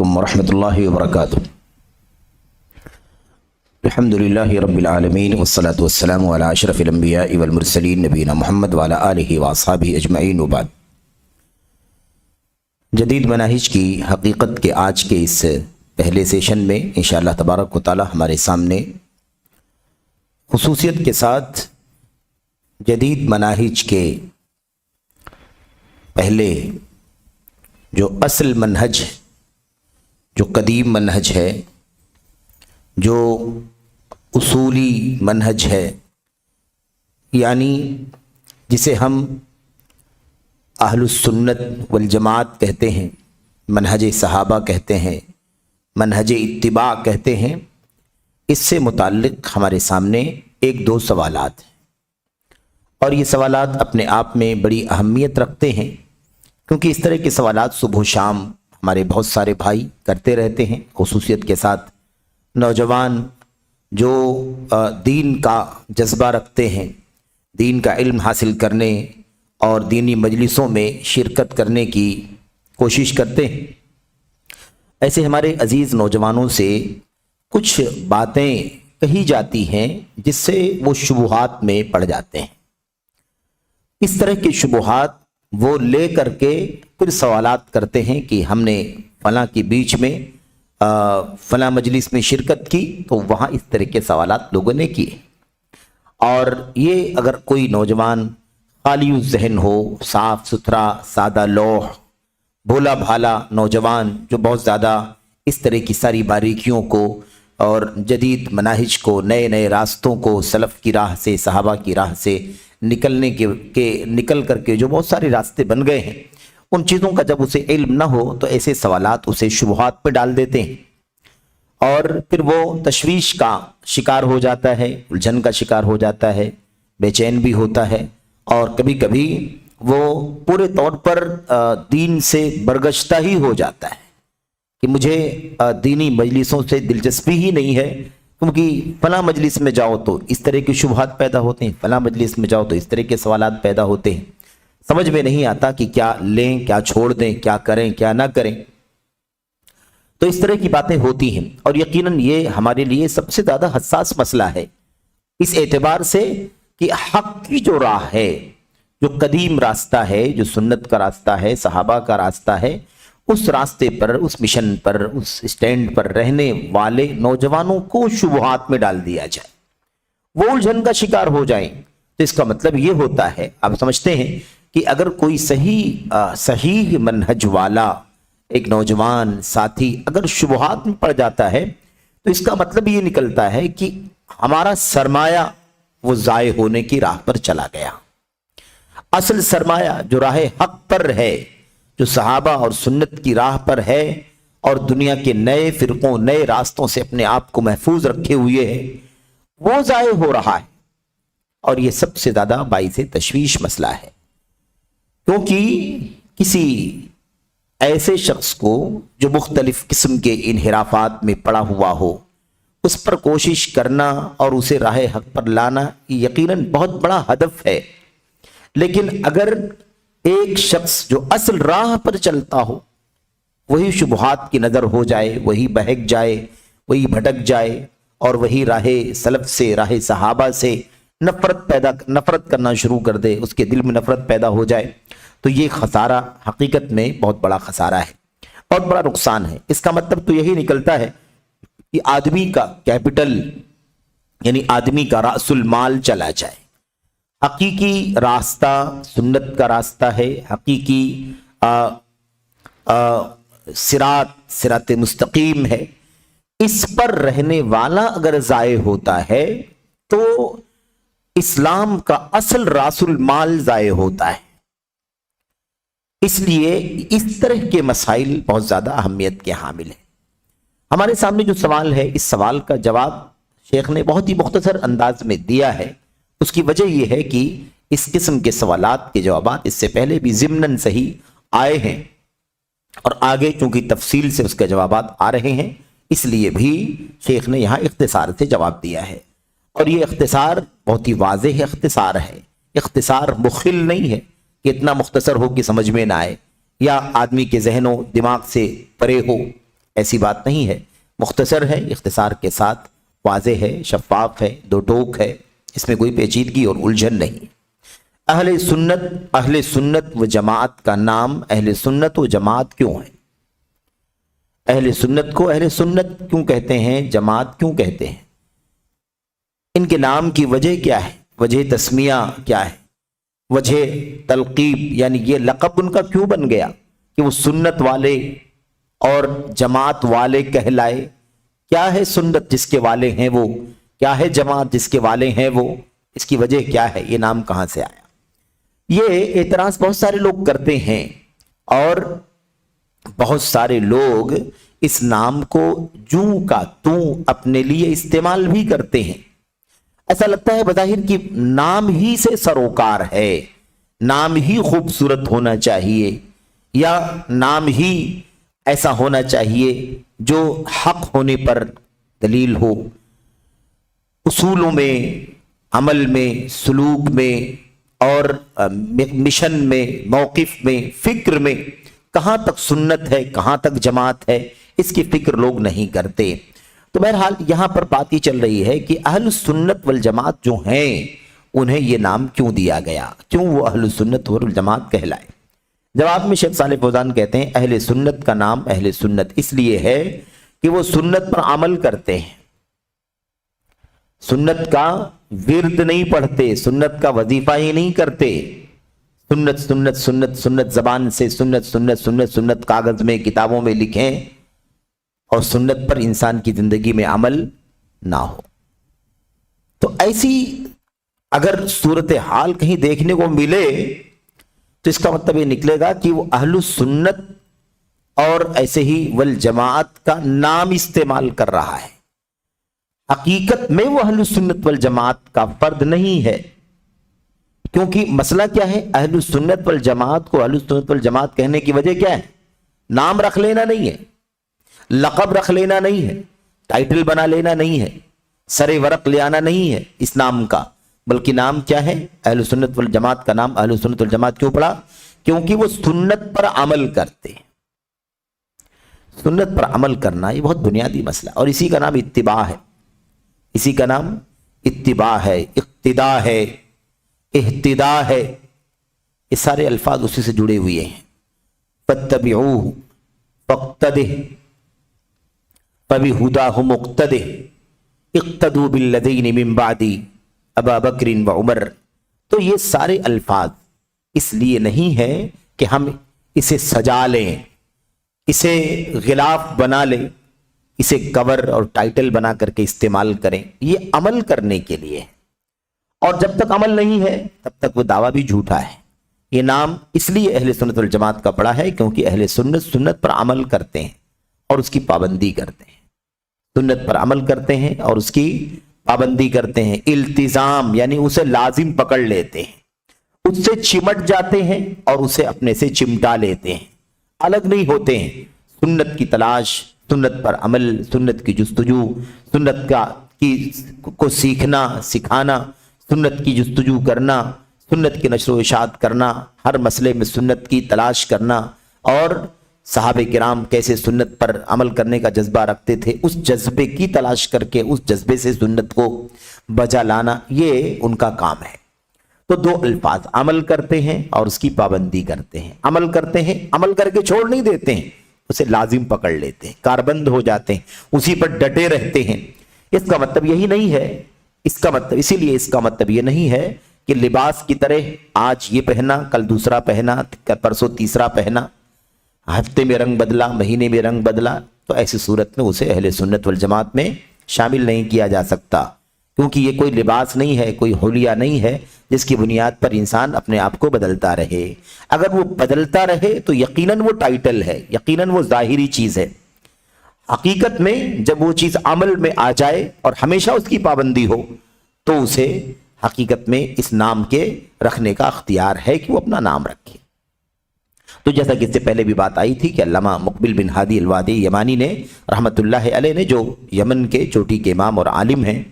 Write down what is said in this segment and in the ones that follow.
warahmatullahi wabarakatuh. Alhamdulillahi rabbil alamin wassalatu wassalamu ala ashrafil anbiya'i wal mursalin nabiyina Muhammad wa ala alihi wa ashabihi ajma'in wa ba'd. जदीद मनाहिज की हकीकत के आज के इस पहले सेशन में इंशाअल्लाह तबारक व तआला हमारे सामने खुसूसियत के साथ जदीद मनाहिज के पहले जो असल मनहज है, जो कदीम मनहज है, जो उसूली मनहज है, यानी जिसे हम अहलुस्सुन्नत वल जमात कहते हैं, मनहज सहाबा कहते हैं, मनहज इत्तिबा कहते हैं, इससे मुताल्लिक़ हमारे सामने एक दो सवालात हैं और ये सवालात अपने आप में बड़ी अहमियत रखते हैं, क्योंकि इस तरह के सवालात सुबह शाम हमारे बहुत सारे भाई करते रहते हैं। खुसूसियत के साथ नौजवान जो दीन का जज्बा रखते हैं, दीन का इल्म हासिल करने और दीनी मजलिसों में शिरकत करने की कोशिश करते हैं, ऐसे हमारे अजीज़ नौजवानों से कुछ बातें कही जाती हैं जिससे वो शुबुहात में पड़ जाते हैं। इस तरह के शुबुहात वो ले करके फिर सवालात करते हैं कि हमने फ़लाँ के बीच में फ़लाँ मजलिस में शिरकत की तो वहाँ इस तरह के सवालात लोगों ने किए। और ये अगर कोई नौजवान खाली ज़हन हो, साफ़ सुथरा सादा लौह, भोला भाला नौजवान जो बहुत ज़्यादा इस तरह की सारी बारीकियों को और जदीद मनाहिज को, नए नए रास्तों को, सलफ़ की राह से, सहाबा की राह से निकल करके जो बहुत सारे रास्ते बन गए हैं, उन चीज़ों का जब उसे इल्म ना हो तो ऐसे सवालात उसे शुबहात पे डाल देते हैं और फिर वो तशवीश का शिकार हो जाता है, उलझन का शिकार हो जाता है, बेचैन भी होता है और कभी कभी वो पूरे तौर पर दीन से बरगश्ता ही हो जाता है कि मुझे दीनी मजलिसों से दिलचस्पी ही नहीं है, क्योंकि फ़लाँ मजलिस में जाओ तो इस तरह के शुबहात पैदा होते हैं, फ़लाँ मजलिस में जाओ तो इस तरह के सवालात पैदा होते हैं। समझ में नहीं आता कि क्या लें, क्या छोड़ दें, क्या करें, क्या ना करें। तो इस तरह की बातें होती हैं और यकीनन ये हमारे लिए सबसे ज़्यादा हसास मसला है, इस एतबार से कि हक़ की जो राह है, जो कदीम रास्ता है, जो सुन्नत का रास्ता है, सहाबा का रास्ता है, उस रास्ते पर, उस मिशन पर, उस स्टैंड पर रहने वाले नौजवानों को शुबहात में डाल दिया जाए, वो उलझन का शिकार हो जाएं। तो इसका मतलब ये होता है, आप समझते हैं कि अगर कोई सही मनहज वाला एक नौजवान साथी अगर शुबहात में पड़ जाता है तो इसका मतलब ये निकलता है कि हमारा सरमाया वो ज़ाय होने की राह पर चला गया। असल सरमाया जो राह हक पर है, जो सहाबा और सुन्नत की राह पर है और दुनिया के नए फिरकों, नए रास्तों से अपने आप को महफूज रखे हुए है, वो ज़ाय हो रहा है और ये सबसे ज़्यादा बाइसे तशवीश मसला है। क्योंकि किसी ऐसे शख्स को जो मुख्तलिफ किस्म के इन्हिराफात में पड़ा हुआ हो, उस पर कोशिश करना और उसे राह हक पर लाना यकीनन बहुत बड़ा हदफ है। लेकिन अगर एक शख्स जो असल राह पर चलता हो वही शुबहात की नज़र हो जाए, वही बहक जाए, वही भटक जाए और वही राह सलफ से, राह सहाबा से नफ़रत करना शुरू कर दे, उसके दिल में नफ़रत पैदा हो जाए, तो ये खसारा हकीकत में बहुत बड़ा खसारा है, बहुत बड़ा नुकसान है। इसका मतलब तो यही निकलता है कि आदमी का कैपिटल यानी आदमी का रासुल माल चला जाए। हकीकी रास्ता सुन्नत का रास्ता है, हकीकी सिरात मुस्तकीम है, इस पर रहने वाला अगर ज़ाय होता है तो इस्लाम का असल रासुल माल ज़ाय होता है। इसलिए इस तरह के मसाइल बहुत ज़्यादा अहमियत के हामिल हैं। हमारे सामने जो सवाल है, इस सवाल का जवाब शेख ने बहुत ही मुख्तसर अंदाज में दिया है। उसकी वजह यह है कि इस किस्म के सवालात के जवाबात इससे पहले भी ज़िम्नन सही आए हैं और आगे चूंकि तफसील से उसके जवाबात आ रहे हैं, इसलिए भी शेख ने यहाँ इख्तिसार से जवाब दिया है। और ये इख्तिसार बहुत ही वाज़ेह इख्तिसार है, इख्तिसार मुखिल नहीं है कि इतना मुख्तसर हो कि समझ में ना आए या आदमी के जहनों दिमाग से परे हो, ایسی بات نہیں ہے، مختصر ہے، اختصار کے ساتھ واضح ہے، شفاف ہے، دو ٹوک ہے، اس میں کوئی پیچیدگی اور الجھن نہیں۔ اہل سنت و جماعت کا نام اہل سنت و جماعت کیوں ہے؟ اہل سنت کو اہل سنت کیوں کہتے ہیں، جماعت کیوں کہتے ہیں؟ ان کے نام کی وجہ کیا ہے؟ وجہ تسمیہ کیا ہے؟ وجہ تلقیب یعنی یہ لقب ان کا کیوں بن گیا کہ وہ سنت والے اور جماعت والے کہلائے؟ کیا ہے سنت جس کے والے ہیں وہ؟ کیا ہے جماعت جس کے والے ہیں وہ؟ اس کی وجہ کیا ہے؟ یہ نام کہاں سے آیا؟ یہ اعتراض بہت سارے لوگ کرتے ہیں اور بہت سارے لوگ اس نام کو جوں کا توں اپنے لیے استعمال بھی کرتے ہیں۔ ایسا لگتا ہے بظاہر کہ نام ہی سے سروکار ہے، نام ہی خوبصورت ہونا چاہیے، یا نام ہی ایسا ہونا چاہیے جو حق ہونے پر دلیل ہو۔ اصولوں میں، عمل میں، سلوک میں اور مشن میں، موقف میں، فکر میں کہاں تک سنت ہے، کہاں تک جماعت ہے، اس کی فکر لوگ نہیں کرتے۔ تو بہرحال یہاں پر بات یہ چل رہی ہے کہ اہل سنت والجماعت جو ہیں انہیں یہ نام کیوں دیا گیا، کیوں وہ اہل سنت والجماعت کہلائے؟ جواب میں شیخ صالح فوزان کہتے ہیں اہل سنت کا نام اہل سنت اس لیے ہے کہ وہ سنت پر عمل کرتے ہیں، سنت کا ورد نہیں پڑھتے، سنت کا وظیفہ ہی نہیں کرتے، سنت سنت سنت سنت زبان سے سنت سنت سنت سنت کاغذ میں، کتابوں میں لکھیں اور سنت پر انسان کی زندگی میں عمل نہ ہو۔ تو ایسی اگر صورتحال کہیں دیکھنے کو ملے تو اس کا مطلب یہ نکلے گا کہ وہ اہل سنت اور ایسے ہی والجماعت کا نام استعمال کر رہا ہے، حقیقت میں وہ اہل سنت والجماعت کا فرد نہیں ہے۔ کیونکہ مسئلہ کیا ہے؟ اہل سنت والجماعت کو اہل سنت والجماعت کہنے کی وجہ کیا ہے؟ نام رکھ لینا نہیں ہے، لقب رکھ لینا نہیں ہے، ٹائٹل بنا لینا نہیں ہے، سر ورق لے آنا نہیں ہے اس نام کا، بلکہ نام کیا ہے؟ اہل سنت والجماعت کا نام اہل سنت والجماعت کیوں پڑا؟ کیونکہ وہ سنت پر عمل کرتے ہیں۔ سنت پر عمل کرنا یہ بہت بنیادی مسئلہ، اور اسی کا نام اتباع ہے، اسی کا نام اتباع ہے، اقتداء ہے، اہتداء ہے، یہ سارے الفاظ اسی سے جڑے ہوئے ہیں۔ فاتبعوہ فاقتدہ فبہداہ مقتدہ اقتدوا بالذین من بعدی ابا بکر و عمر۔ تو یہ سارے الفاظ اس لیے نہیں ہے کہ ہم اسے سجا لیں، اسے غلاف بنا لیں، اسے کور اور ٹائٹل بنا کر کے استعمال کریں، یہ عمل کرنے کے لیے ہے، اور جب تک عمل نہیں ہے تب تک وہ دعویٰ بھی جھوٹا ہے۔ یہ نام اس لیے اہل سنت والجماعت کا پڑا ہے کیونکہ اہل سنت پر عمل کرتے ہیں اور اس کی پابندی کرتے ہیں، سنت پر عمل کرتے ہیں اور اس کی پابندی کرتے ہیں، التزام یعنی اسے لازم پکڑ لیتے ہیں، اس سے چمٹ جاتے ہیں اور اسے اپنے سے چمٹا لیتے ہیں، الگ نہیں ہوتے ہیں۔ سنت کی تلاش، سنت پر عمل، سنت کی جستجو، سنت کو سیکھنا، سکھانا، سنت کی جستجو کرنا، سنت کی نشر و اشاعت کرنا، ہر مسئلے میں سنت کی تلاش کرنا، اور صحابہ کرام کیسے سنت پر عمل کرنے کا جذبہ رکھتے تھے، اس جذبے کی تلاش کر کے اس جذبے سے سنت کو بجا لانا، یہ ان کا کام ہے۔ تو دو الفاظ، عمل کرتے ہیں اور اس کی پابندی کرتے ہیں۔ عمل کرتے ہیں، عمل کر کے چھوڑ نہیں دیتے ہیں، اسے لازم پکڑ لیتے ہیں، کاربند ہو جاتے ہیں، اسی پر ڈٹے رہتے ہیں۔ اس کا مطلب یہی نہیں ہے، اسی لیے اس کا مطلب یہ نہیں ہے کہ لباس کی طرح آج یہ پہنا، کل دوسرا پہنا، پرسوں تیسرا پہنا، ہفتے میں رنگ بدلا، مہینے میں رنگ بدلا، تو ایسی صورت میں اسے اہل سنت والجماعت میں شامل نہیں کیا جا سکتا، کیونکہ یہ کوئی لباس نہیں ہے، کوئی حلیہ نہیں ہے جس کی بنیاد پر انسان اپنے آپ کو بدلتا رہے۔ اگر وہ بدلتا رہے تو یقیناً وہ ٹائٹل ہے، یقیناً وہ ظاہری چیز ہے۔ حقیقت میں جب وہ چیز عمل میں آ جائے اور ہمیشہ اس کی پابندی ہو تو اسے حقیقت میں اس نام کے رکھنے کا اختیار ہے کہ وہ اپنا نام رکھے۔ تو جیسا کہ اس سے پہلے بھی بات آئی تھی کہ علامہ مقبل بن ہادی الوادی یمانی نے رحمت اللہ علیہ نے، جو یمن کے چوٹی کے امام اور عالم ہیں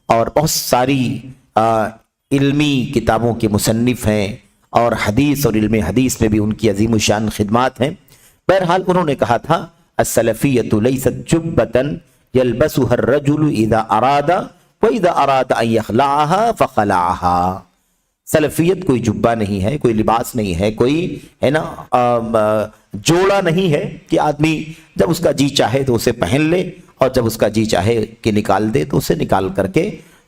اور بہت ساری علمی کتابوں کے مصنف ہیں، اور حدیث اور علم حدیث میں بھی ان کی عظیم الشان خدمات ہیں، بہرحال انہوں نے کہا تھا अस्सलफियतु लैसत जुब्बतन यलबसुहा अर्रजुलु इज़ा अरादा व इज़ा अरादा अन यखलाहा फखलाहा। सलफियत कोई जुब्बा नहीं है, कोई लिबास नहीं है, कोई है ना जोड़ा नहीं है कि आदमी जब उसका जी चाहे तो उसे पहन ले और जब उसका जी चाहे कि निकाल दे तो उसे निकाल करके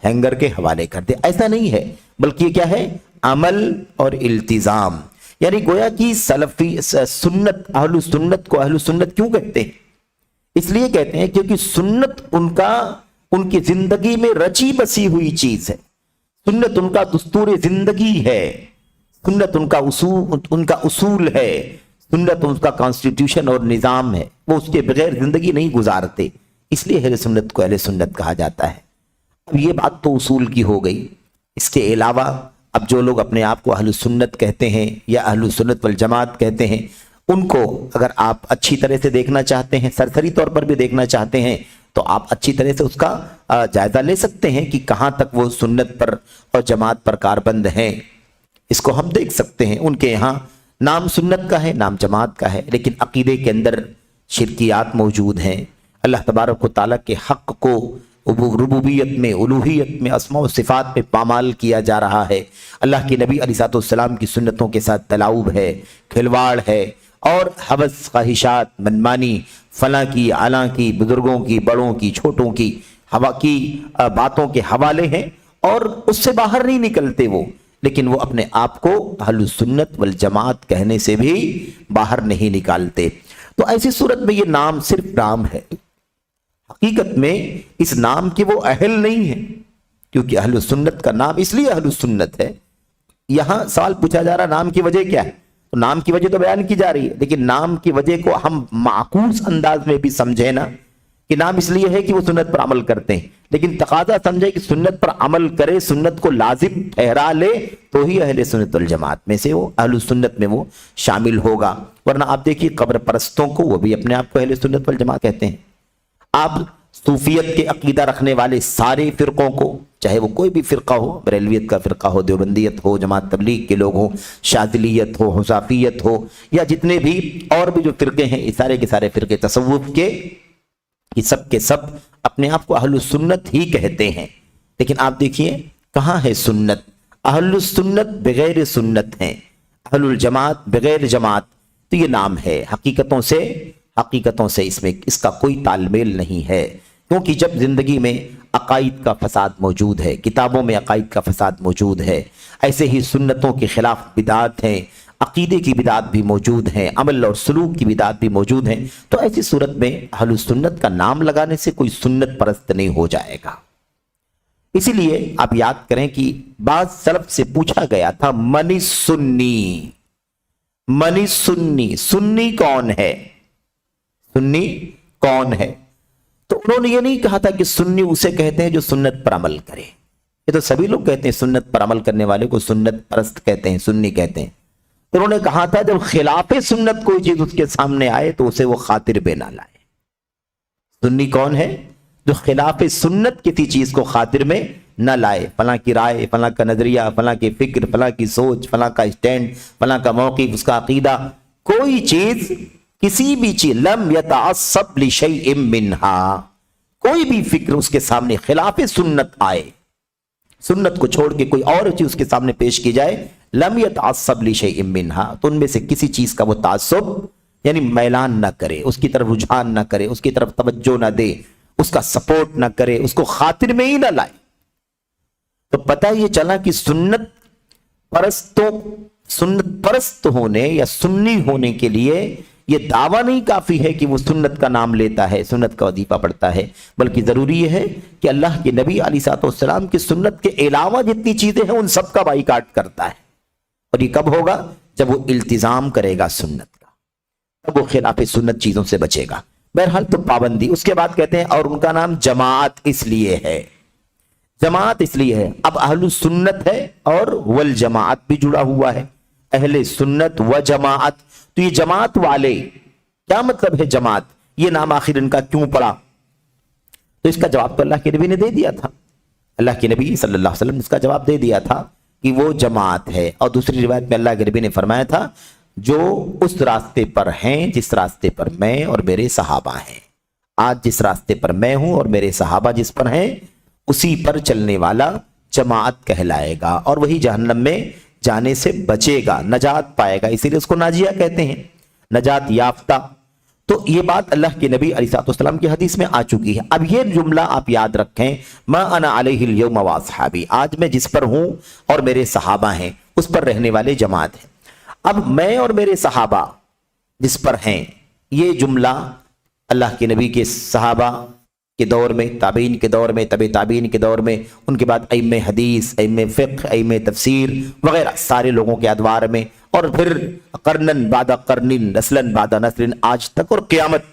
हैंगर के हवाले कर दे। ऐसा नहीं है, बल्कि ये क्या है, अमल और इल्तिजाम। यानी गोया कि सलफी सुन्नत, अहलु सुन्नत को अहलु सुन्नत क्यों कहते हैं? इसलिए कहते हैं क्योंकि सुन्नत उनकी जिंदगी में रची बसी हुई चीज है। सुन्नत उनका दस्तूर जिंदगी है, सुन्नत उनका उसूल है, सुन्नत उनका कॉन्स्टिट्यूशन और निज़ाम है। वो उसके बगैर जिंदगी नहीं गुजारते, इसलिए अहले सुन्नत को अहले सुन्नत कहा जाता है। अब ये बात तो उसूल की हो गई। इसके अलावा अब जो लोग अपने आप को अहले सुन्नत कहते हैं या अहले सुन्नत वल जमात कहते हैं, उनको अगर आप अच्छी तरह से देखना चाहते हैं, सरसरी तौर पर भी देखना चाहते हैं, तो आप अच्छी तरह से उसका जायजा ले सकते हैं कि कहां तक वो सुन्नत पर और जमात पर कारबंद हैं। इसको हम देख सकते हैं। उनके यहाँ नाम सुन्नत का है, नाम जमात का है, लेकिन अकीदे के अंदर शिरकियात मौजूद हैं। अल्लाह तबारक व तआला के हक़ को रुबूबियत में, उलूहियत में, अस्मा व सिफ़ात पे पामाल किया जा रहा है। अल्लाह के नबी अलैहिस्सलाम की सुन्नतों के साथ तलाउब है, खिलवाड़ है और हवस, ख्वाहिशात, मनमानी, फलां की, आला की, बुजुर्गों की, बड़ों की, छोटों की, हवा की बातों के हवाले हैं और उससे बाहर नहीं निकलते वो। लेकिन वो अपने आप को अहलुस सुन्नत वल जमात कहने से भी बाहर नहीं निकालते। तो ऐसी सूरत में ये नाम सिर्फ नाम है, हकीकत में इस नाम के वो अहल नहीं है। क्योंकि अहलुस सुन्नत का नाम इसलिए अहलुस सुन्नत है। यहां सवाल पूछा जा रहा नाम की वजह क्या है, तो नाम की वजह तो बयान की जा रही है, लेकिन नाम की वजह को हम माकूस अंदाज में भी समझे ना कि नाम इसलिए है कि वो सुन्नत पर अमल करते हैं, लेकिन तकाजा समझे कि सुन्नत पर अमल करे, सुन्नत को लाजिम ठहरा ले, तो ही अहले सुन्नत वल जमात में से वो अहलुस सुन्नत में वो शामिल होगा। वरना आप देखिए कब्र परस्तों को, वो भी अपने आप को अहले सुन्नत वल जमात कहते हैं। आप सूफियत के अकीदा रखने वाले सारे फिरकों को, चाहे वो कोई भी फिरका हो, बरेलवियत का फिरका हो, देवबंदियत हो, जमात तबलीग के लोग हों, शादिलियत हो, हुसाफियत हो, या जितने भी और भी जो फिरके हैं, इस सारे के सारे फिरके तसव्वुफ के, ये सब के सब अपने आप को अहलुस सुन्नत ही कहते हैं। लेकिन आप देखिए कहाँ है सुन्नत? अहलुस सुन्नत बगैर सुन्नत है, अहलुल जमात बगैर जमात। तो ये नाम है, हकीकतों से इसमें इसका कोई तालमेल नहीं है। क्योंकि जब जिंदगी में अकाइद का फसाद मौजूद है, किताबों में अकाइद का फसाद मौजूद है, ऐसे ही सुन्नतों के खिलाफ बिदात हैं, अकीदे की बिदात भी मौजूद हैं, अमल और सलूक की बिदात भी मौजूद हैं। तो ऐसी सूरत में अहलुस सुन्नत का नाम लगाने से कोई सुन्नत परस्त नहीं हो जाएगा। इसीलिए आप याद करें कि बाद सलफ से पूछा गया था मनी सुन्नी, मनी सुन्नी, सुन्नी कौन है, सुन्नी कौन है? तो उन्होंने ये नहीं कहा था कि सुन्नी उसे कहते हैं जो सुन्नत पर अमल करे। ये तो सभी लोग कहते हैं, सुन्नत पर अमल करने वाले को सुन्नत परस्त कहते हैं, सुन्नी कहते हैं। तो उन्होंने कहा था जब खिलाफे सुन्नत कोई चीज उसके सामने आए तो उसे वो खातिर पे ना लाए। सुन्नी कौन है? जो खिलाफे सुन्नत किसी चीज को खातिर में न लाए, फलां की राय, फलां का नजरिया, फलां की फिक्र, फलां की सोच, फलां का स्टैंड, फलां का मौक़िफ़, उसका अकीदा, कोई चीज, किसी भी चीज, लम यतअस्सब लिशैइन मिन्हा, कोई भी फिक्र उसके सामने खिलाफे सुन्नत आए, सुन्नत को छोड़ के कोई और चीज उसके सामने पेश की जाए, लम यतअस्सब लिशैइन मिन्हा, तो उनमें से किसी चीज का वो तासुब यानी मैलान ना करे, उसकी तरफ रुझान ना करे, उसकी तरफ तवज्जो ना दे, उसका सपोर्ट ना करे, उसको खातिर में ही ना लाए। तो पता ये चला कि सुन्नत परस्त होने या सुन्नी होने के लिए ये दावा नहीं काफी है कि वो सुन्नत का नाम लेता है, सुन्नत का वजीफा पढ़ता है, बल्कि जरूरी ये है कि अल्लाह के नबी अलैहिस्सलाम की सुन्नत के अलावा जितनी चीजें हैं उन सब का बाइकाट करता है। और ये कब होगा? जब वो इल्तिजाम करेगा सुन्नत का, तब वो खिलाफे सुन्नत चीजों से बचेगा। बहरहाल तो पाबंदी। उसके बाद कहते हैं और उनका नाम जमात इसलिए है, जमात इसलिए है, अब अहलुस सुन्नत है और वल जमात भी जुड़ा हुआ है, अहले सुन्नत व जमात। तो ये जमात वाले, क्या मतलब है जमात? ये नाम आखिर इनका क्यों पड़ा? तो इसका जवाब तो अल्लाह के नबी ने दे दिया था। अल्लाह के नबी सल्लल्लाहु अलैहि वसल्लम ने इसका जवाब दे दिया था कि वो जमात है। और दूसरी रिवायत में अल्लाह के नबी ने फरमाया था जो उस रास्ते पर हैं जिस रास्ते पर मैं और मेरे सहाबा हैं। आज जिस रास्ते पर मैं हूं और मेरे सहाबा जिस पर हैं, उसी पर चलने वाला जमात कहलाएगा और वही जहन्नम में जाने से बचेगा, नजात पाएगा। इसीलिए उसको नाजिया कहते हैं, नजात याफ्ता। तो ये बात अल्लाह के नबी अलैहिस्सलाम की हदीस में आ चुकी है। अब ये जुमला आप याद रखें, मा अना अलैहिल यौम व अस्हाबी, आज मैं जिस पर हूं और मेरे सहाबा हैं उस पर रहने वाले जमात हैं। अब मैं और मेरे सहाबा जिस पर हैं, ये जुमला अल्लाह के नबी के सहाबा के दौर में, ताबीन के दौर में, तबे ताबीन के दौर में, उनके बाद अइम्मे हदीस, अइम्मे फ़िक़्ह, अइम्मे तफसीर वगैरह सारे लोगों के अदवार में, और फिर करनन बादा करनिन, नस्लन बादा नस्लिन, आज तक और क़यामत।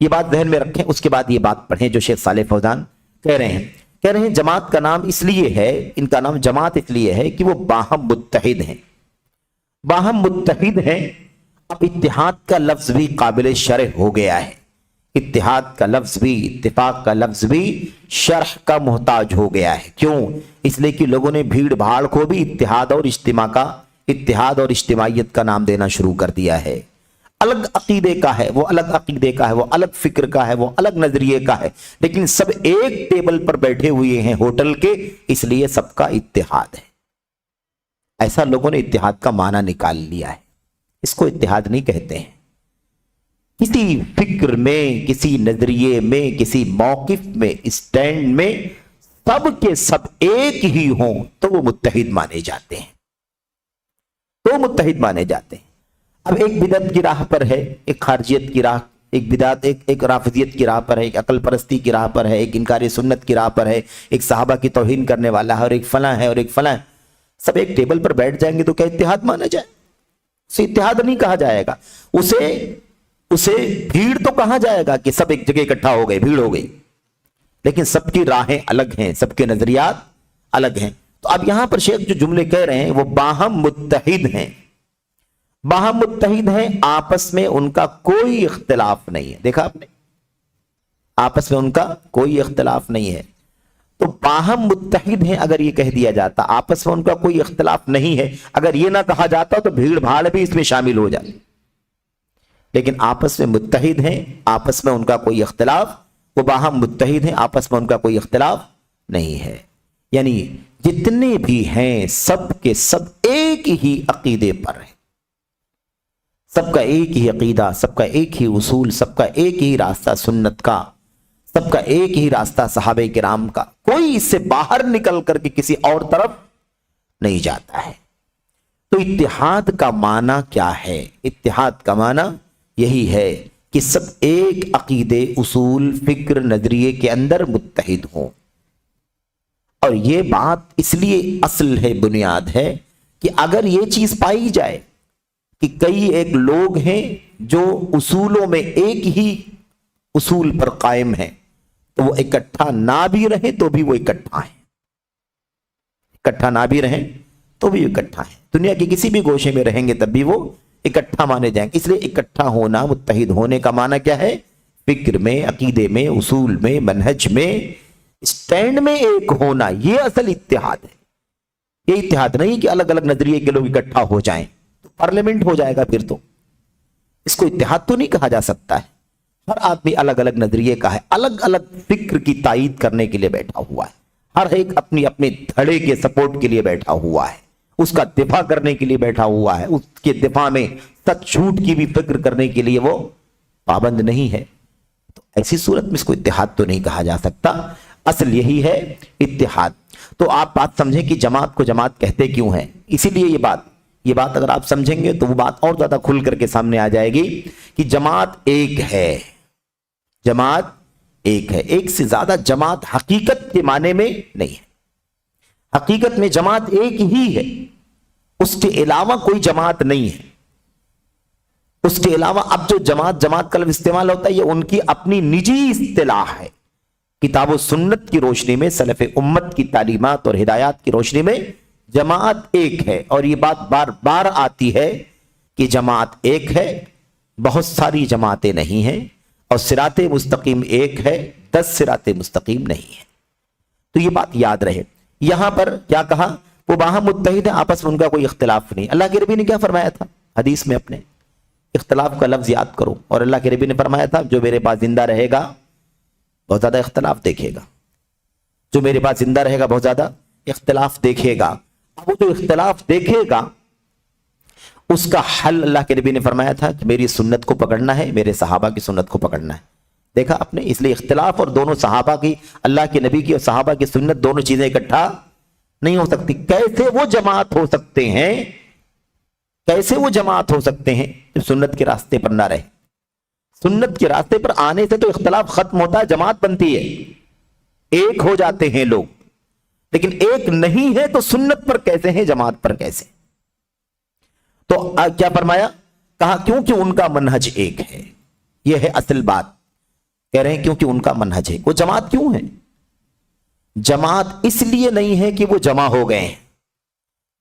ये बात ध्यान में रखें। उसके बाद ये बात पढ़ें जो शेख सालेह फौजान कह रहे हैं जमात का नाम इसलिए है, इनका नाम जमात इसलिए है कि वो बाहम मुत्तहिद हैं, बाहम मुत्तहिद हैं। अब इत्तिहाद का लफ्ज भी काबिल शरह हो गया है, इत्तिहाद का लफ्ज भी, इत्तिफाक का लफ्ज भी शरह का मोहताज हो गया है। क्यों? इसलिए कि लोगों ने भीड़ भाड़ को भी इत्तिहाद और इज्तिमाइयत का नाम देना शुरू कर दिया है। अलग अकीदे का है वो, अलग अकीदे का है वो, अलग फिक्र का है वो, अलग नजरिए का है, लेकिन सब एक टेबल पर बैठे हुए हैं होटल के, इसलिए सबका इत्तिहाद है। ऐसा लोगों ने इत्तिहाद का माना निकाल लिया है। इसको इत्तिहाद नहीं कहते हैं। किसी फिक्र में, किसी नजरिए में, किसी मौकिफ में, स्टैंड में सब के सब एक ही हों तो वो मुत्तहिद माने जाते हैं, तो मुत्तहिद माने जाते हैं। अब एक बिदअत की राह पर है, एक खारजियत की राह, एक बिदअत, एक राफिदियत की राह पर है, एक अकल परस्ती की राह पर है, एक इनकार सुन्नत की राह पर है, एक सहाबा की तौहीन करने वाला है, और एक फला है और एक फला है। सब एक टेबल पर बैठ जाएंगे तो क्या इत्तिहाद माना जाए? उसे इत्तिहाद नहीं कहा जाएगा। उसे भीड़ तो कहा जाएगा कि सब एक जगह इकट्ठा हो गए, भीड़ हो गई, लेकिन सबकी राहें अलग हैं, सबके नजरियात अलग हैं। तो अब यहां पर शेख जो जुमले कह रहे हैं वो बाहम मुत्तहिद हैं, बाहम मुत्तहिद हैं, आपस में उनका कोई इख्तिलाफ नहीं है। देखा आपने, आपस में उनका कोई इख्तिलाफ नहीं है। तो बाहम मुत्तहिद हैं अगर ये कह दिया जाता, आपस में उनका कोई इख्तिलाफ नहीं है, अगर ये ना कहा जाता तो भीड़ भाड़ भी इसमें शामिल हो जाती। लेकिन आपस में मुत्तहिद हैं, आपस में उनका कोई इख्तिलाफ, वो बाहम मुत्तहिद हैं, आपस में उनका कोई इख्तिलाफ नहीं है। यानी जितने भी हैं सब के सब एक ही अकीदे पर हैं, सबका एक ही अकीदा, सबका एक ही उसूल, सबका एक ही रास्ता सुन्नत का, सबका एक ही रास्ता सहाबे किराम का। कोई इससे बाहर निकल करके किसी और तरफ नहीं जाता है। तो इत्तिहाद का माना क्या है? इत्तिहाद का माना यही है कि सब एक अकीदे, उसूल, फिक्र, नजरिए के अंदर मुत्तहिद हों। और ये बात इसलिए असल है, बुनियाद है कि अगर ये चीज पाई जाए कि कई एक लोग हैं जो उसूलों में एक ही उसूल पर कायम है, तो वो इकट्ठा ना भी रहे तो भी वो इकट्ठा है, इकट्ठा ना भी रहे तो भी इकट्ठा है। दुनिया के किसी भी गोशे में रहेंगे तब भी वो इकट्ठा माने जाएंगे। इसलिए इकट्ठा होना, मुत्तहिद होने का माना क्या है? फिक्र में, अकीदे में, उसूल में, मनहज में, स्टैंड में एक होना, ये असल इत्तिहाद है। ये इत्तिहाद नहीं कि अलग अलग नजरिए के लोग इकट्ठा हो जाएं, तो पार्लियामेंट हो जाएगा फिर तो। इसको इत्तिहाद तो नहीं कहा जा सकता है। हर आदमी अलग अलग नजरिए का है, अलग अलग फिक्र की तायीद करने के लिए बैठा हुआ है, हर एक अपनी अपने धड़े के सपोर्ट के लिए बैठा हुआ है, उसका दिफा करने के लिए बैठा हुआ है, उसके दिफा में सच झूठ की भी फिक्र करने के लिए वो पाबंद नहीं है। तो ऐसी सूरत में इसको इत्तिहाद तो नहीं कहा जा सकता। असल यही है इत्तिहाद। तो आप बात समझें कि जमात को जमात कहते क्यों हैं। इसीलिए ये बात अगर आप समझेंगे तो वो बात और ज्यादा खुल करके सामने आ जाएगी कि जमात एक है, जमात एक है। एक से ज्यादा जमात हकीकत के माने में नहीं है। हकीकत में जमात एक ही है, उसके अलावा कोई जमात नहीं है। उसके अलावा अब जो जमात का लफ्ज़ इस्तेमाल होता है ये उनकी अपनी निजी इस्तिलाह है। किताब और सुन्नत की रोशनी में, सलफ़ उम्मत की तालीमात और हिदायत की रोशनी में जमात एक है। और ये बात बार बार आती है कि जमात एक है, बहुत सारी जमातें नहीं हैं, और सिराते मुस्तकीम एक है, 10 सिराते मुस्तकीम नहीं है। तो ये बात याद रहे। यहां पर क्या कहा? वो बाहम मुत्तहिद है, आपस में उनका कोई इख्तिलाफ नहीं। अल्लाह के नबी ने क्या फरमाया था हदीस में, अपने इख्तिलाफ का लफ्ज याद करो, और अल्लाह के नबी ने फरमाया था जो मेरे पास जिंदा रहेगा बहुत ज्यादा इख्तिलाफ देखेगा, जो मेरे पास जिंदा रहेगा बहुत ज्यादा इख्तिलाफ देखेगा। अब वो जो इख्तिलाफ देखेगा उसका हल अल्लाह के नबी ने फरमाया था कि मेरी सुन्नत को पकड़ना है, मेरे सहाबा की सुन्नत को पकड़ना है। देखा आपने, इसलिए इख्तिलाफ और दोनों सहाबा की, अल्लाह के नबी की और सहाबा की सुन्नत, दोनों चीजें इकट्ठा नहीं हो सकती। कैसे वो जमात हो सकते हैं, कैसे वो जमात हो सकते हैं जब सुन्नत के रास्ते पर ना रहे। सुन्नत के रास्ते पर आने से तो इख्तिलाफ खत्म होता है, जमात बनती है, एक हो जाते हैं लोग। लेकिन एक नहीं है तो सुन्नत पर कैसे हैं, जमात पर कैसे? तो क्या फरमाया, कहा क्योंकि उनका मनहज एक है। यह है असल बात, कह रहे हैं क्योंकि उनका मनहज है। वो जमात क्यों है? जमात इसलिए नहीं है कि वो जमा हो गए हैं,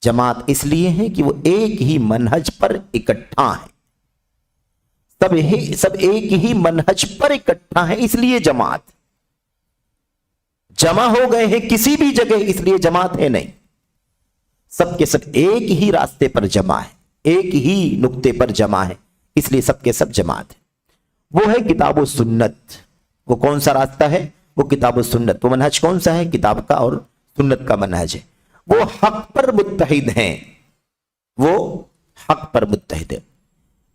जमात इसलिए है कि वो एक ही मनहज पर इकट्ठा है। सब एक ही मनहज पर इकट्ठा है, इसलिए जमात। जमा हो गए हैं किसी भी जगह इसलिए जमात है नहीं। सबके सब एक ही रास्ते पर जमा है, एक ही नुक्ते पर जमा है, इसलिए सबके सब जमात है। वो है किताब और सुन्नत। वो कौन सा रास्ता है? वो किताब और सुन्नत। वो मनहज कौन सा है? किताब का और सुन्नत का मनहज है। वो हक पर मुत्तहिद हैं, वो हक पर मुत्तहिद है,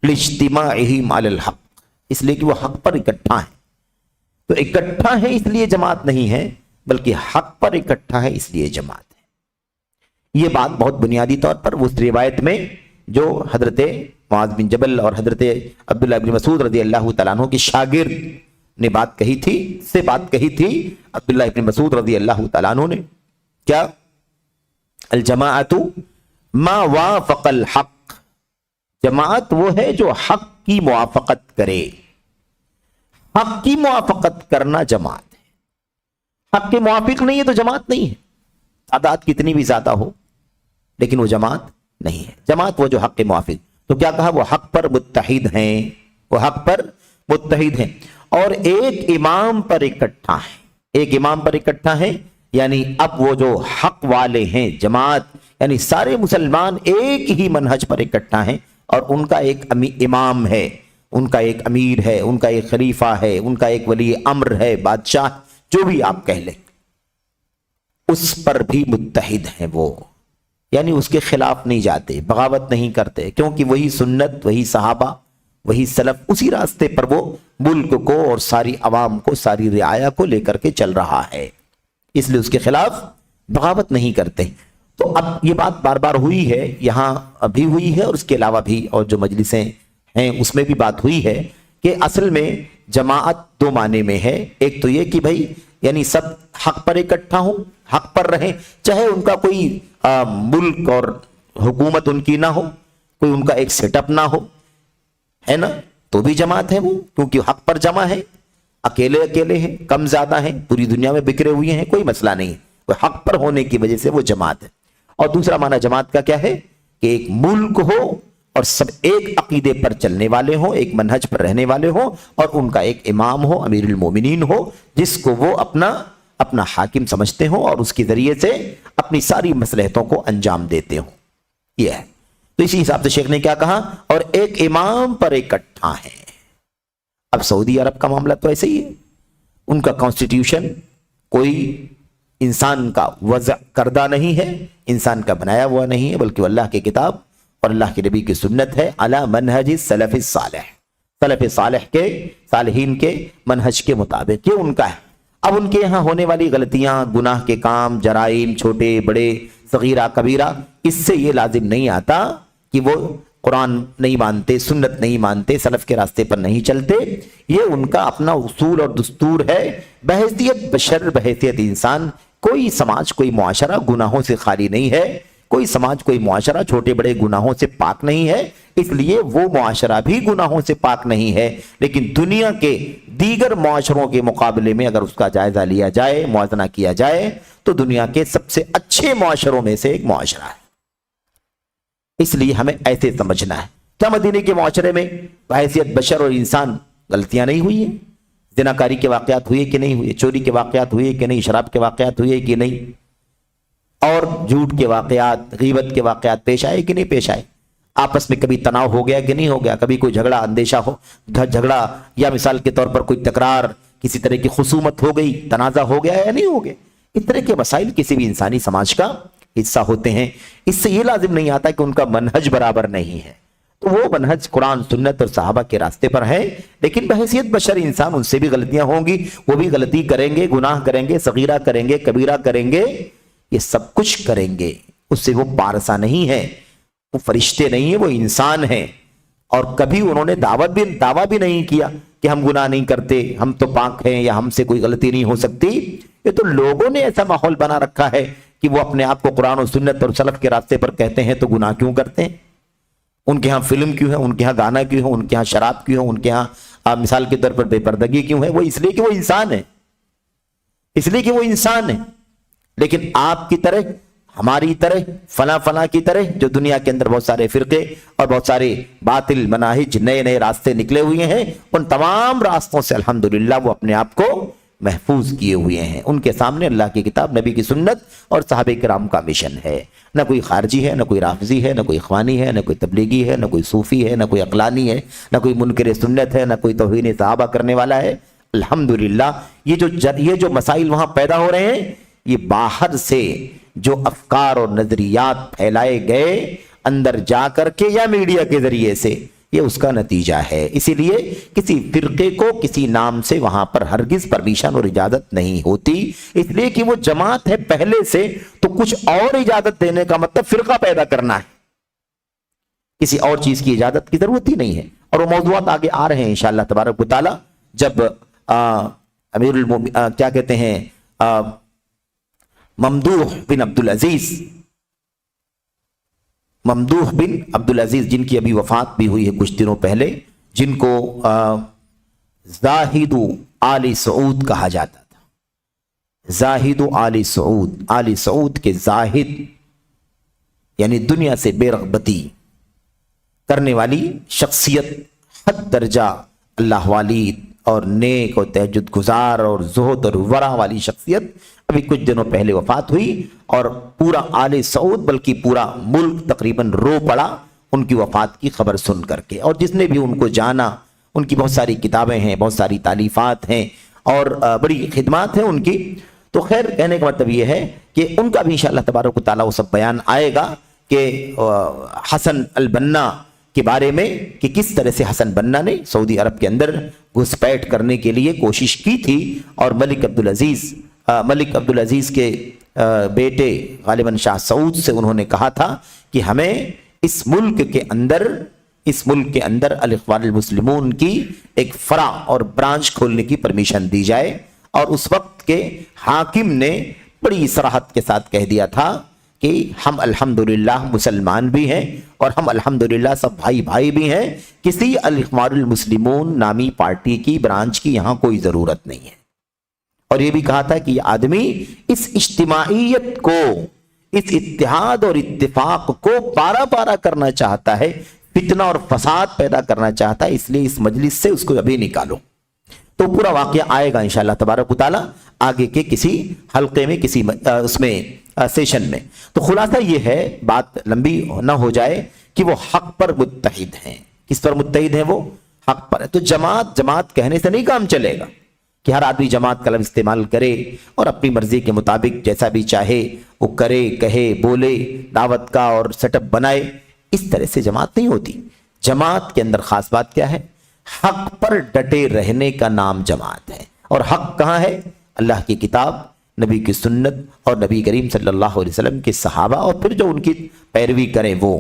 लिज्तिमाइहिम अलल हक, इसलिए कि वो हक पर इकट्ठा है। तो इकट्ठा है इसलिए जमात नहीं है, बल्कि हक पर इकट्ठा है इसलिए जमात है। ये बात बहुत बुनियादी तौर पर उस रिवायत में जो हजरत मुआज बिन जबल और हजरत अब्दुल्लाह इब्न मसूद रज़ी अल्लाह तआला अन्हु के शागिर्द ने बात कही थी, से बात कही थी अब्दुल्लाह इब्न मसूद रज़ी अल्लाह तआला अन्हु ने, क्या? अल जमाअतु मा वाफ़क़ल हक़, जमात वो है जो हक की मुआफ़क़त करे। हक की मुआफ़क़त करना जमात है। हक के मुआफ़िक नहीं है तो जमात नहीं है। तादाद कितनी भी ज्यादा हो लेकिन वो जमात नहीं है। जमात वो जो हक के मुआफ़िक। तो क्या कहा? वो हक पर मुत्तहिद हैं, वो हक पर मुत्तहिद हैं और एक इमाम पर इकट्ठा है। एक इमाम पर इकट्ठा है यानी अब वो जो हक वाले हैं, जमात यानी सारे मुसलमान एक ही मनहज पर इकट्ठा हैं और उनका एक इमाम है, उनका एक अमीर है, उनका एक खलीफा है, उनका एक वली अम्र है, बादशाह, जो भी आप कह लें, उस पर भी मुत्तहिद हैं वो, यानी उसके खिलाफ नहीं जाते, बगावत नहीं करते, क्योंकि वही सुन्नत, वही सहाबा, वही सलफ, उसी रास्ते पर वो मुल्क को और सारी अवाम को, सारी रियाया को लेकर के चल रहा है, इसलिए उसके खिलाफ बगावत नहीं करते। तो अब ये बात बार बार हुई है, यहाँ अभी हुई है और उसके अलावा भी और जो मजलिसें हैं उसमें भी बात हुई है कि असल में जमाअत दो माने में है। एक तो ये कि भाई यानी सब हक पर इकट्ठा हो, हक पर रहें, चाहे उनका कोई मुल्क और हुकूमत उनकी ना हो, कोई उनका एक सेटअप ना हो, है ना, तो भी जमात है वो, क्योंकि हक पर जमा है। अकेले अकेले हैं, कम ज्यादा हैं, पूरी दुनिया में बिखरे हुए हैं, कोई मसला नहीं है, वो हक पर होने की वजह से वो जमात है। और दूसरा माना जमात का क्या है कि एक मुल्क हो और सब एक अकीदे पर चलने वाले हो, एक मनहज पर रहने वाले हो और उनका एक इमाम हो, अमीरुल मोमिनीन हो, जिसको वो अपना हाकिम समझते हो और उसके जरिए से अपनी सारी मसलहतों को अंजाम देते हो। यह है। तो इसी हिसाब से शेख ने क्या कहा, और एक इमाम पर इकट्ठा है। अब सऊदी अरब का मामला तो ऐसे ही है, उनका कॉन्स्टिट्यूशन कोई इंसान का वज़अ करदा नहीं है, इंसान का बनाया हुआ नहीं है, बल्कि अल्लाह की किताब और अल्लाह के नबी की सुन्नत है, अला मनहज सलफ़ सालेह, सलफ़ सालेह के, सालिहीन के मनहज के मुताबिक ये उनका है। अब उनके यहाँ होने वाली गलतियां, गुनाह के काम, जराइम, छोटे बड़े, सगीरा कबीरा, इससे ये लाजिम नहीं आता कि वो कुरान नहीं मानते, सुन्नत नहीं मानते, सलफ के रास्ते पर नहीं चलते। ये उनका अपना उसूल और दस्तूर है। बहैसियत बशर, बहैसियत इंसान, कोई समाज, कोई मुआशरा गुनाहों से खाली नहीं है, कोई समाज, कोई मुआशरा छोटे बड़े गुनाहों से पाक नहीं है, इसलिए वो मुआशरा भी गुनाहों से पाक नहीं है। लेकिन दुनिया के दीगर मुआशरों के मुकाबले में अगर उसका जायजा लिया जाए, मुआजना किया जाए, तो दुनिया के सबसे अच्छे मुआशरों में से एक मुआशरा है। इसलिए हमें ऐसे समझना है। क्या मदीने के मुआशरे में बहैसियत बशर और इंसान गलतियां नहीं हुई है? जिनाकारी के वाकयात हुए कि नहीं हुए? चोरी के वाकयात हुए कि नहीं? शराब के वाकयात हुए कि नहीं? और झूठ के वाकयात, गीबत के वाकयात पेश आए कि नहीं पेश आए? आपस में कभी तनाव हो गया कि नहीं हो गया? कभी कोई झगड़ा अंदेशा हो, झगड़ा या मिसाल के तौर पर कोई तकरार, किसी तरह की खुसूमत हो गई, तनाजा हो गया या नहीं हो गया? इस तरह के मसाइल किसी भी इंसानी समाज का हिस्सा होते हैं। इससे ये लाजिम नहीं आता कि उनका मनहज बराबर नहीं है, तो वो मनहज कुरान सुन्नत और सहाबा के रास्ते पर है, लेकिन बहैसियत बशर इंसान उनसे भी गलतियां होंगी, वो भी गलती करेंगे, गुनाह करेंगे, सगीरा करेंगे, कबीरा करेंगे, ये सब कुछ करेंगे। उससे वो पारसा नहीं है, वो फरिश्ते नहीं है, वो इंसान है। और कभी उन्होंने दावा भी नहीं किया कि हम गुनाह नहीं करते, हम तो पाक हैं, या हमसे कोई गलती नहीं हो सकती। ये तो लोगों ने ऐसा माहौल बना रखा है कि वो अपने आप को कुरान और सुन्नत और सलफ के रास्ते पर कहते हैं, तो गुनाह क्यों करते हैं? उनके यहाँ फिल्म क्यों है, उनके यहाँ गाना क्यों है, उनके यहाँ शराब क्यों है, उनके यहाँ मिसाल के तौर पर बेपर्दगी क्यों है? वो इसलिए कि वो इंसान है, इसलिए कि वो इंसान है। लेकिन आपकी तरह, हमारी तरह, फला फला की तरह जो दुनिया के अंदर बहुत सारे फिरके और बहुत सारे बातिल मनाहिज, नए नए रास्ते निकले हुए हैं, उन तमाम रास्तों से अल्हम्दुलिल्लाह वो अपने आप को महफूज किए हुए हैं। उनके सामने अल्लाह की किताब, नबी की सुन्नत और सहाबे किराम का मिशन है। न कोई खारजी है, न कोई राफजी है, न कोई इखवानी है, न कोई तबलीगी है, न कोई सूफी है, न कोई अकलानी है, न कोई मुनकर सुन्नत है, न कोई तौहीन सहाबा करने वाला है। अल्हम्दुलिल्लाह ये जो मसाइल वहां पैदा हो रहे हैं, ये बाहर से जो अफकार और नजरियात फैलाए गए अंदर जा करके या मीडिया के जरिए से, ये उसका नतीजा है। इसीलिए किसी फिरके को किसी नाम से वहां पर हरगिज परमिशन और इजाजत नहीं होती, इसलिए कि वो जमात है पहले से, तो कुछ और इजाजत देने का मतलब फिरका पैदा करना है, किसी और चीज की इजाजत की जरूरत ही नहीं है। और वो मौजूआत आगे आ रहे हैं इंशाअल्लाह तबारक व तआला, जब अमीरुल मोमिनीन क्या कहते हैं, ममदूह बिन अब्दुल अजीज जिनकी अभी वफात भी हुई है कुछ दिनों पहले, जिनको जाहिदु आली सऊद कहा जाता था। जाहिदु आली सऊद के जाहिद यानी दुनिया से बेरगबती करने वाली शख्सियत, हद दर्जा अल्लाह वाली और नेक और तहज्जुद गुजार और ज़ुहद और वरा वाली शख्सियत अभी कुछ दिनों पहले वफात हुई। और पूरा आले सऊद बल्कि पूरा मुल्क तकरीबन रो पड़ा उनकी वफात की खबर सुन करके। और जिसने भी उनको जाना, उनकी बहुत सारी किताबें हैं, बहुत सारी तालीफात हैं और बड़ी खिदमात हैं उनकी। तो खैर, कहने का मतलब ये है कि उनका भी इंशाअल्लाह तबारक व तआला वो सब बयान आएगा कि हसन अल बन्ना के बारे में, कि किस तरह से हसन बन्ना ने सऊदी अरब के अंदर घुसपैठ करने के लिए कोशिश की थी। और मलिक अब्दुल अजीज के बेटे गालिबन शाह सऊद से उन्होंने कहा था कि हमें इस मुल्क के अंदर अल इख्वान अल मुस्लिमून की एक फरा और ब्रांच खोलने की परमिशन दी जाए। और उस वक्त के हाकिम ने बड़ी सराहत के साथ कह दिया था कि हम अल्हम्दुलिल्लाह मुसलमान भी हैं और हम अल्हम्दुलिल्लाह सब भाई भाई भी हैं, किसी अल इख्वान अल मुस्लिमून नामी पार्टी की ब्रांच की यहाँ कोई ज़रूरत नहीं है। और ये भी कहा था कि आदमी इस इज्तिमाइयत को, इस इत्तेहाद और इत्तिफाक को पारा पारा करना चाहता है, फितना और फसाद पैदा करना चाहता है, इसलिए इस मजलिस से उसको अभी निकालो। तो पूरा वाकया आएगा इंशाअल्लाह तबारक व तआला आगे के किसी हल्के में, किसी उसमें सेशन में। तो खुलासा ये है, बात लंबी ना हो जाए, कि वो हक पर मुत्तहिद हैं। किस पर मुत्तहिद हैं? वो हक पर है। तो जमात कहने से नहीं काम चलेगा कि हर आदमी जमात का लफ्ज़ इस्तेमाल करे और अपनी मर्जी के मुताबिक जैसा भी चाहे वो करे, कहे, बोले, दावत का और सेटअप बनाए। इस तरह से जमात नहीं होती। जमात के अंदर खास बात क्या है? हक पर डटे रहने का नाम जमात है। और हक कहाँ है? अल्लाह की किताब, नबी की सुन्नत और नबी करीम सल्लल्लाहु अलैहि वसल्लम के सहाबा, और फिर जो उनकी पैरवी करें वो।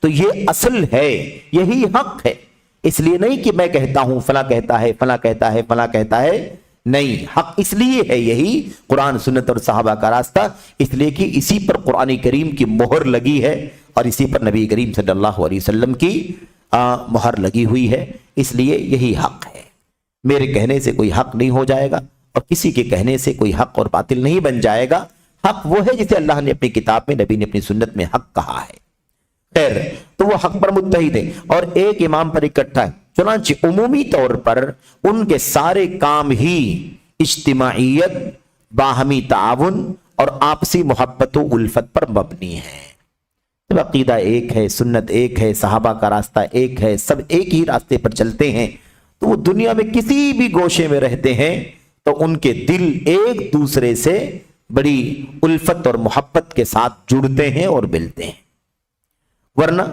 तो ये असल है, यही हक है। इसलिए नहीं कि मैं कहता हूं, फला कहता है, फला कहता है, फला कहता है, नहीं। हक इसलिए है यही कुरान सुन्नत और सहाबा का रास्ता, इसलिए कि इसी पर कुरान करीम की मोहर लगी है और इसी पर नबी करीम सल्लल्लाहु अलैहि वसल्लम की मोहर लगी हुई है। इसलिए यही हक है। मेरे कहने से कोई हक नहीं हो जाएगा और किसी के कहने से कोई हक और बातिल नहीं बन जाएगा। हक वो है जिसे अल्लाह ने अपनी किताब में, नबी ने अपनी सुन्नत में हक कहा है। खैर, तो वो हक पर मुत्तहिद है और एक इमाम पर इकट्ठा है। चुनांचे उमूमी तौर पर उनके सारे काम ही इज्तिमाइयत, बाहमी ताउन और आपसी मोहब्बत व उल्फत पर मबनी है। जब अकीदा एक है, सुन्नत एक है, सहाबा का रास्ता एक है, सब एक ही रास्ते पर चलते हैं, तो वो दुनिया में किसी भी गोशे में रहते हैं तो उनके दिल एक दूसरे से बड़ी उल्फत और मोहब्बत के साथ जुड़ते हैं और मिलते हैं। वरना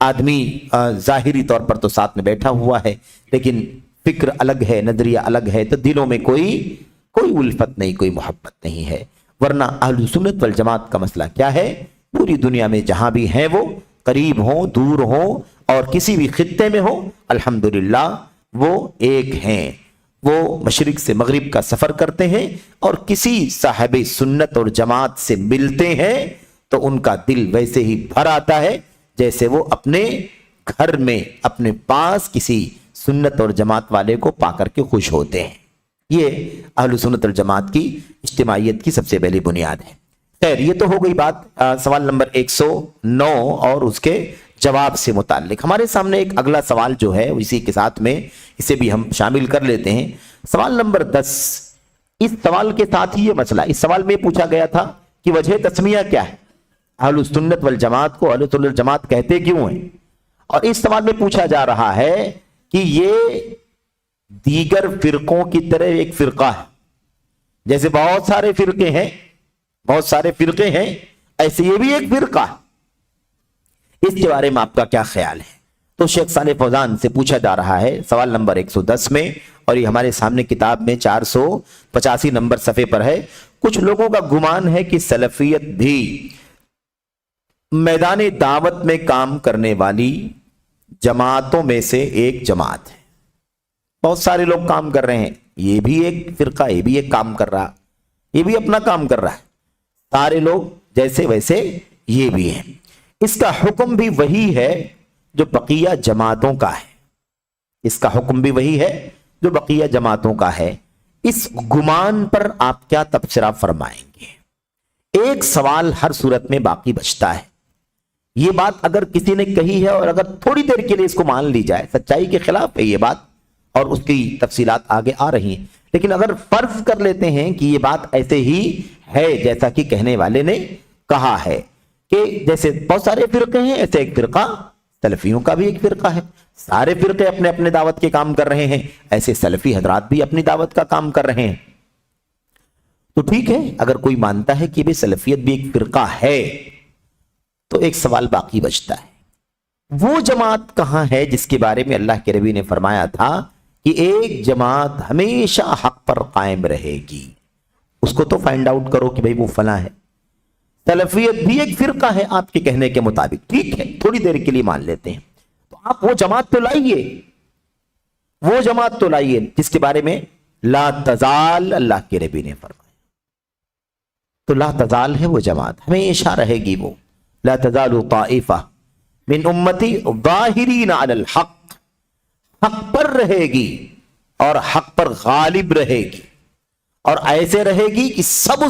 आदमी जाहिरी तौर पर तो साथ में बैठा हुआ है, लेकिन फिक्र अलग है, नजरिया अलग है, तो दिलों में कोई उल्फत नहीं, कोई मोहब्बत नहीं है। वरना अहलुस सुन्नत वल जमात का मसला क्या है, पूरी दुनिया में जहां भी हैं वो, करीब हो, दूर हो और किसी भी खित्ते में हो, अल्हम्दुलिल्लाह वो एक हैं। वो मशरिक से मगरिब का सफर करते हैं और किसी साहिब सुन्नत और जमात से मिलते हैं तो उनका दिल वैसे ही भर आता है जैसे वो अपने घर में, अपने पास किसी सुन्नत और जमात वाले को पाकर के खुश होते हैं। ये अहलुस सुन्नत वल जमात की इज्तिमाइयत की सबसे पहली बुनियाद है। खैर, ये तो हो गई बात सवाल नंबर 109 और उसके जवाब से मुताल्लिक। हमारे सामने एक अगला सवाल जो है इसी के साथ में इसे भी हम शामिल कर लेते हैं। सवाल नंबर 10, इस सवाल के साथ ही ये मसला, इस सवाल में पूछा गया था कि वजह तस्मिया क्या है, अहलुस सुन्नत वल जमात को अहलुस सुन्नत वल जमात कहते क्यों हैं। और इस सवाल में पूछा जा रहा है कि ये दीगर फिरकों की तरह एक फिरका है। जैसे बहुत सारे फिरके हैं, बहुत सारे फिरके हैं, ऐसे ये भी एक फिरका है। इसके बारे में आपका क्या ख्याल है। तो शेख सालेह फौजान से पूछा जा रहा है सवाल नंबर 110 में, और ये हमारे सामने किताब में 485 नंबर सफ़े पर है। कुछ लोगों का गुमान है कि सलफियत भी मैदान दावत में काम करने वाली जमातों में से एक जमात है। बहुत सारे लोग काम कर रहे हैं, ये भी एक फिरका, ये भी एक काम कर रहा, ये भी अपना काम कर रहा है। सारे लोग जैसे वैसे ये भी हैं। इसका हुक्म भी वही है जो बकिया जमातों का है। इसका हुक्म भी वही है जो बकिया जमातों का है। इस गुमान पर आप क्या तबसरा फरमाएंगे। एक सवाल हर सूरत में बाकी बचता है। ये बात अगर किसी ने कही है और अगर थोड़ी देर के लिए इसको मान ली जाए, सच्चाई के खिलाफ है ये बात और उसकी तफसीलात आगे आ रही हैं, लेकिन अगर फर्ज कर लेते हैं कि ये बात ऐसे ही है जैसा कि कहने वाले ने कहा है कि जैसे बहुत सारे फिरके हैं, ऐसे एक फिरका सलफियों का भी एक फिरका है। सारे फिरके अपने अपने दावत के काम कर रहे हैं, ऐसे सलफी हजरात भी अपनी दावत का काम कर रहे हैं। तो ठीक है, अगर कोई मानता है कि भाई सलफियत भी एक फिरका है, तो एक सवाल बाकी बचता है, वो जमात कहां है जिसके बारे में अल्लाह के नबी ने फरमाया था कि एक जमात हमेशा हक पर कायम रहेगी। उसको तो फाइंड आउट करो कि भाई वो फला है। सलफियत भी एक फिरका है आपके कहने के मुताबिक, ठीक है, थोड़ी देर के लिए मान लेते हैं। तो आप वो जमात तो लाइए, वो जमात तो लाइए जिसके बारे में ला तजाल अल्लाह के नबी ने फरमाया। तो ला तजाल है वो जमात, हमेशा रहेगी वो। ला तजालु ताइफा मिन उम्मती ज़ाहिरीन अलल हक, हक पर रहेगी और हक पर गालिब रहेगी, और ऐसे रहेगी कि सब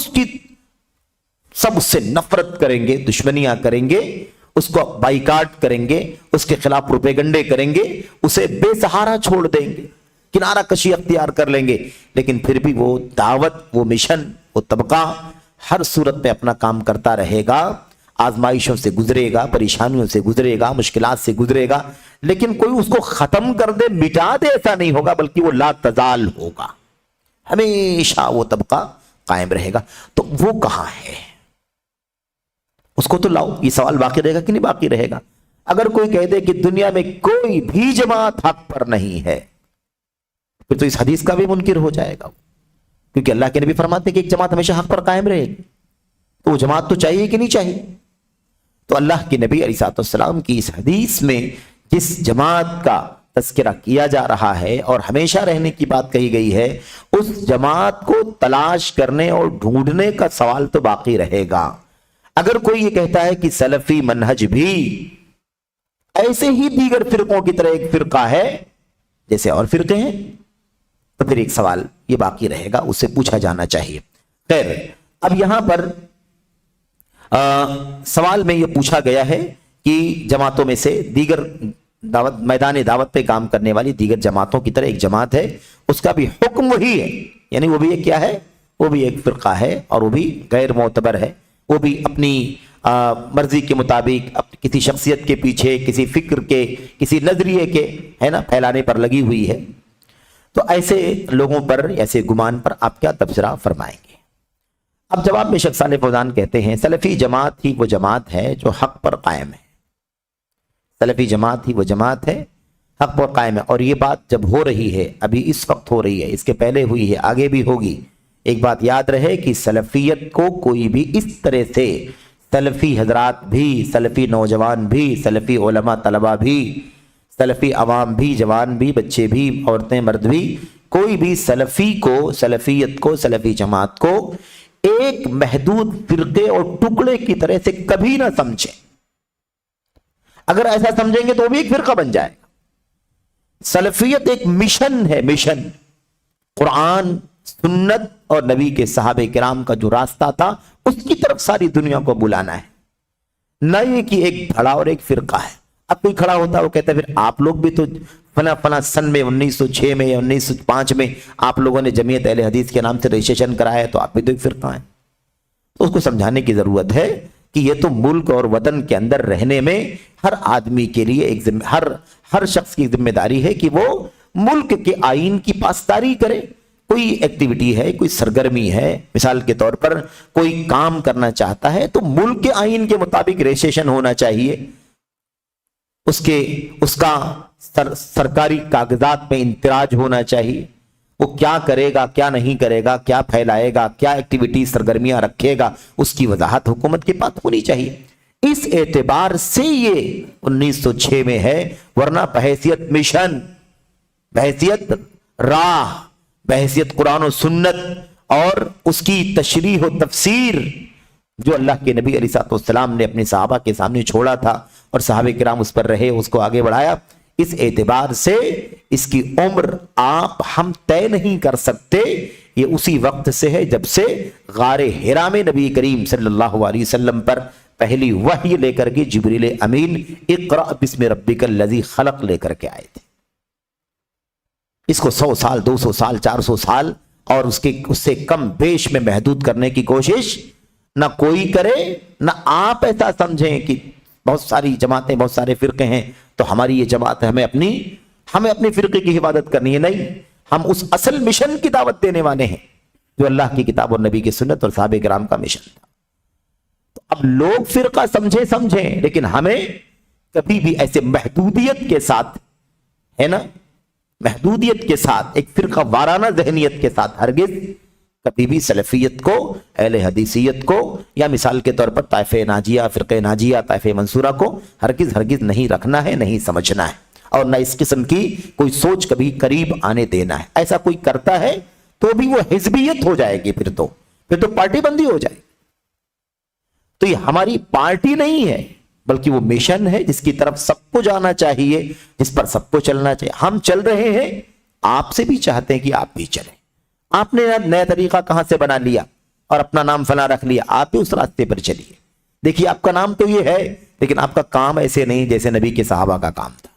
उससे नफरत करेंगे, दुश्मनियां करेंगे, उसको बाइकाट करेंगे, उसके खिलाफ प्रोपेगंडे करेंगे, उसे बेसहारा छोड़ देंगे, किनारा कशी अख्तियार कर लेंगे, लेकिन फिर भी वो दावत, वो मिशन, वो तबका हर सूरत में अपना काम करता रहेगा। आजमाइशों से गुजरेगा, परेशानियों से गुजरेगा, मुश्किलात से गुजरेगा, लेकिन कोई उसको खत्म कर दे, मिटा दे, ऐसा नहीं होगा, बल्कि वो ला तजाल होगा, हमेशा वो तबका कायम रहेगा। तो वो कहां है, उसको तो लाओ। ये सवाल बाकी रहेगा कि नहीं बाकी रहेगा। अगर कोई कह दे कि दुनिया में कोई भी जमात हक पर नहीं है, फिर तो इस हदीस का भी मुनकिर हो जाएगा, क्योंकि अल्लाह के नबी फरमाते कि एक जमात हमेशा हक पर कायम रहेगी। तो वो जमात तो चाहिए कि नहीं चाहिए। तो अल्लाह के नबी अलैहिस्सलाम की इस हदीस में जिस जमात का तज़किरा किया जा रहा है और हमेशा रहने की बात कही गई है, उस जमात को तलाश करने और ढूंढने का सवाल तो बाकी रहेगा। अगर कोई ये कहता है कि सलफी मनहज भी ऐसे ही दीगर फिरकों की तरह एक फिरका है जैसे और फिरके हैं, तो फिर एक सवाल ये बाकी रहेगा, उससे पूछा जाना चाहिए। खैर, अब यहां पर सवाल में यह पूछा गया है कि जमातों में से दीगर दावत, मैदान दावत पे काम करने वाली दीगर जमातों की तरह एक जमात है, उसका भी हुक्म वही है, यानी वो भी एक क्या है, وہ بھی ایک فرقہ ہے اور وہ بھی غیر معتبر ہے، وہ بھی اپنی مرضی کے مطابق کسی شخصیت کے پیچھے، کسی فکر کے، کسی نظریے کے ہے نا پھیلانے پر لگی ہوئی ہے۔ تو ایسے لوگوں پر، ایسے گمان پر آپ کیا تبصرہ فرمائیں گے؟ اب جواب میں شیخ صالح فوزان کہتے ہیں سلفی جماعت ہی وہ جماعت ہے جو حق پر قائم ہے۔ سلفی جماعت ہی وہ جماعت ہے حق پر قائم ہے، اور یہ بات جب ہو رہی ہے، ابھی اس وقت ہو رہی ہے، اس کے پہلے ہوئی ہے، آگے بھی ہوگی۔ ایک بات یاد رہے کہ سلفیت کو کوئی بھی اس طرح سے، سلفی حضرات بھی، سلفی نوجوان بھی، سلفی علماء طلبہ بھی، سلفی عوام بھی، جوان بھی، بچے بھی، عورتیں مرد بھی، کوئی بھی سلفی کو، سلفیت کو، سلفی جماعت کو ایک محدود فرقے اور ٹکڑے کی طرح سے کبھی نہ سمجھیں۔ اگر ایسا سمجھیں گے تو وہ بھی ایک فرقہ بن جائے گا۔ سلفیت ایک مشن ہے، مشن۔ قرآن، سنت اور نبی کے صحابہ کرام کا جو راستہ تھا اس کی طرف ساری دنیا کو بلانا ہے، نہ یہ کہ ایک دھڑا اور ایک فرقہ ہے۔ اب کوئی کھڑا ہوتا ہے وہ کہتا ہے پھر آپ لوگ بھی تو فلاں سن میں 1906 میں یا 1905 میں آپ لوگوں نے جمعیت اہل حدیث کے نام سے رجسٹریشن کرایا ہے تو آپ بھی تو ایک فرقہ ہیں۔ تو اس کو سمجھانے کی ضرورت ہے کہ یہ تو ملک اور وطن کے اندر رہنے میں ہر آدمی کے لیے ایک ہر شخص کی ذمہ داری ہے کہ وہ ملک کے آئین کی پاسداری کرے۔ کوئی ایکٹیویٹی ہے، کوئی سرگرمی ہے، مثال کے طور پر کوئی کام کرنا چاہتا ہے تو ملک کے آئین کے مطابق رجسٹریشن ہونا چاہیے، اس کا سرکاری کاغذات میں اندراج ہونا چاہیے، وہ کیا کرے گا، کیا نہیں کرے گا، کیا پھیلائے گا، کیا ایکٹیویٹی سرگرمیاں رکھے گا، اس کی وضاحت حکومت کے پاس ہونی چاہیے۔ اس اعتبار سے یہ 1906 میں ہے، ورنہ بحیثیت مشن، بحیثیت راہ، بحیثیت قرآن و سنت اور اس کی تشریح و تفسیر جو اللہ کے نبی علیہ السلام نے اپنے صحابہ کے سامنے چھوڑا تھا اور صحابہ کرام اس پر رہے، اس کو آگے بڑھایا، اس اعتبار سے اس کی عمر آپ ہم طے نہیں کر سکتے۔ یہ اسی وقت سے ہے جب سے غار حرا میں نبی کریم صلی اللہ علیہ وسلم پر پہلی وحی لے کر کے جبریل امین اقرأ بسم ربک الذی خلق لے کر کے آئے تھے۔ اس کو 100 سال، 200 سال، 400 سال اور اس سے کم بیش میں محدود کرنے کی کوشش نہ کوئی کرے، نہ آپ ایسا سمجھیں کہ بہت ساری جماعتیں، بہت سارے فرقے ہیں تو ہماری یہ جماعت ہے، ہمیں اپنی فرقے کی حفاظت کرنی ہے۔ نہیں، ہم اس اصل مشن کی دعوت دینے والے ہیں جو اللہ کی کتاب اور نبی کی سنت اور صحابہ کرام کا مشن تھا۔ تو اب لوگ فرقہ سمجھیں، لیکن ہمیں کبھی بھی ایسے محدودیت کے ساتھ، ہے نا، محدودیت کے ساتھ، ایک فرقہ وارانہ ذہنیت کے ساتھ ہرگز کبھی بھی سلفیت کو، اہل حدیثیت کو، یا مثال کے طور پر طائفہ ناجیہ، فرقہ ناجیہ، طائفہ منصورہ کو ہرگز نہیں رکھنا ہے، نہیں سمجھنا ہے، اور نہ اس قسم کی کوئی سوچ کبھی قریب آنے دینا ہے۔ ایسا کوئی کرتا ہے تو بھی وہ حزبیت ہو جائے گی، پھر تو پارٹی بندی ہو جائے گی۔ تو یہ ہماری پارٹی نہیں ہے بلکہ وہ مشن ہے جس کی طرف سب کو جانا چاہیے، جس پر سب کو چلنا چاہیے۔ ہم چل رہے ہیں، آپ سے بھی چاہتے ہیں کہ آپ بھی چلیں۔ آپ نے نیا طریقہ کہاں سے بنا لیا اور اپنا نام فلاں رکھ لیا، آپ بھی اس راستے پر چلیے۔ دیکھیے آپ کا نام تو یہ ہے لیکن آپ کا کام ایسے نہیں جیسے نبی کے صحابہ کا کام تھا۔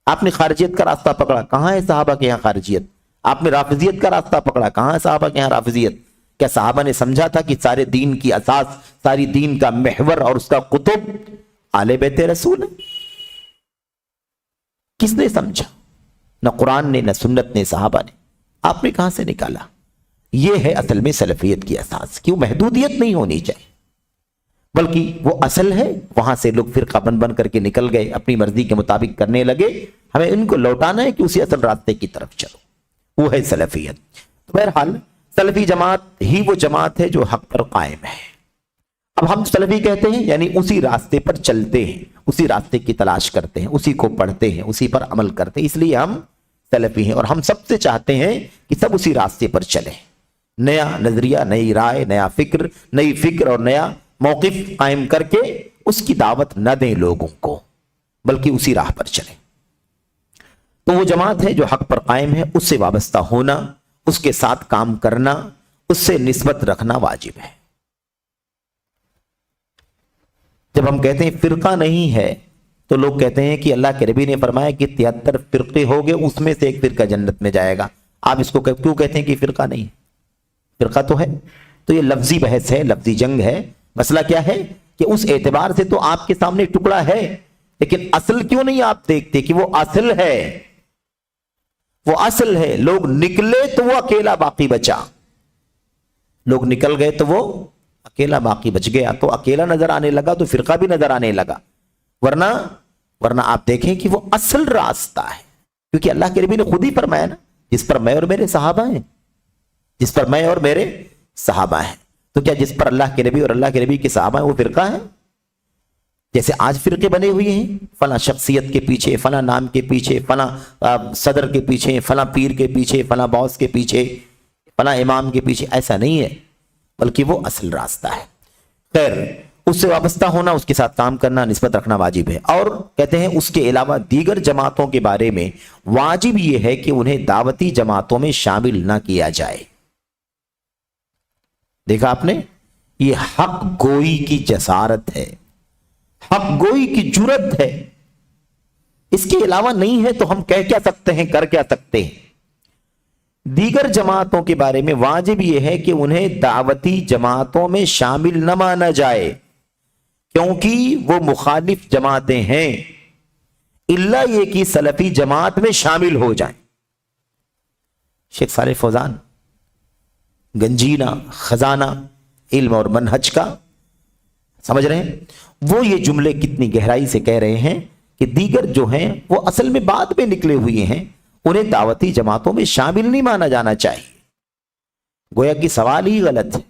آپ نے خارجیت کا راستہ پکڑا، کہاں ہے صحابہ کے یہاں خارجیت؟ آپ نے رافضیت کا راستہ پکڑا، کہاں ہے صحابہ کے یہاں رافضیت؟ کیا صحابہ نے سمجھا تھا کہ سارے دین کی اساس، ساری دین کا محور اور اس کا قطب آل بیت رسول ہے؟ کس نے سمجھا؟ نہ قرآن نے، نہ سنت نے، صحابہ نے۔ آپ نے کہاں سے نکالا؟ یہ ہے اصل میں سلفیت کی اساس، کہ وہ محدودیت نہیں ہونی چاہیے بلکہ وہ اصل ہے۔ وہاں سے لوگ فرقہ بن کر کے نکل گئے، اپنی مرضی کے مطابق کرنے لگے، ہمیں ان کو لوٹانا ہے کہ اسی اصل راستے کی طرف چلو، وہ ہے سلفیت۔ تو بہرحال سلفی جماعت ہی وہ جماعت ہے جو حق پر قائم ہے۔ اب ہم سلفی کہتے ہیں یعنی اسی راستے پر چلتے ہیں، اسی راستے کی تلاش کرتے ہیں، اسی کو پڑھتے ہیں، اسی پر عمل کرتے ہیں، اس لیے ہم سلفی ہیں۔ اور ہم سب سے چاہتے ہیں کہ سب اسی راستے پر چلیں، نیا نظریہ، نئی رائے، نئی فکر اور نیا موقف قائم کر کے اس کی دعوت نہ دیں لوگوں کو، بلکہ اسی راہ پر چلیں۔ تو وہ جماعت ہے جو حق پر قائم ہے، اس سے وابستہ ہونا، اس کے ساتھ کام کرنا، اس سے نسبت رکھنا واجب ہے۔ جب ہم کہتے ہیں فرقہ نہیں ہے تو لوگ کہتے ہیں کہ اللہ کے نبی نے فرمایا کہ 73 فرقے ہو گئے، اس میں سے ایک فرقہ جنت میں جائے گا۔ آپ اس کو کیوں کہتے ہیں کہ فرقہ نہیں؟ فرقہ تو ہے. تو یہ لفظی بحث ہے, لفظی جنگ ہے. مسئلہ کیا ہے کہ اس اعتبار سے تو آپ کے سامنے ٹکڑا ہے, لیکن اصل کیوں نہیں آپ دیکھتے کہ وہ اصل ہے, وہ اصل ہے. لوگ نکلے تو وہ اکیلا باقی بچا, لوگ نکل گئے تو وہ اکیلا باقی بچ گیا. تو اکیلا نظر آنے لگا تو فرقہ بھی نظر آنے لگا. ورنہ آپ دیکھیں کہ وہ اصل راستہ ہے, کیونکہ اللہ کے نبی نے خود ہی فرمایا نا, جس پر میں اور میرے صحابہ ہیں, جس پر میں اور میرے صحابہ ہیں. تو کیا جس پر اللہ کے نبی اور اللہ کے نبی کے صحابہ ہیں وہ فرقہ ہے؟ جیسے آج فرقے بنے ہوئے ہیں, فلاں شخصیت کے پیچھے, فلاں نام کے پیچھے, فلاں صدر کے پیچھے, فلاں پیر کے پیچھے, فلاں باس کے پیچھے, فلاں امام کے پیچھے. ایسا نہیں ہے, بلکہ وہ اصل راستہ ہے. خیر, اس سے وابستہ ہونا, اس کے ساتھ کام کرنا, نسبت رکھنا واجب ہے. اور کہتے ہیں اس کے علاوہ دیگر جماعتوں کے بارے میں واجب یہ ہے کہ انہیں دعوتی جماعتوں میں شامل نہ کیا جائے. دیکھا آپ نے, یہ حق گوئی کی جسارت ہے, حق گوئی کی جرت ہے. اس کے علاوہ نہیں ہے تو ہم کہہ کیا سکتے ہیں, کر کیا سکتے ہیں. دیگر جماعتوں کے بارے میں واجب یہ ہے کہ انہیں دعوتی جماعتوں میں شامل نہ مانا جائے, کیونکہ وہ مخالف جماعتیں ہیں, الا یہ کہ سلفی جماعت میں شامل ہو جائیں. شیخ صالح فوزان گنجینہ خزانہ علم اور منہج کا سمجھ رہے ہیں, وہ یہ جملے کتنی گہرائی سے کہہ رہے ہیں کہ دیگر جو ہیں وہ اصل میں بعد میں نکلے ہوئے ہیں, انہیں دعوتی جماعتوں میں شامل نہیں مانا جانا چاہیے. گویا کہ سوال ہی غلط ہے.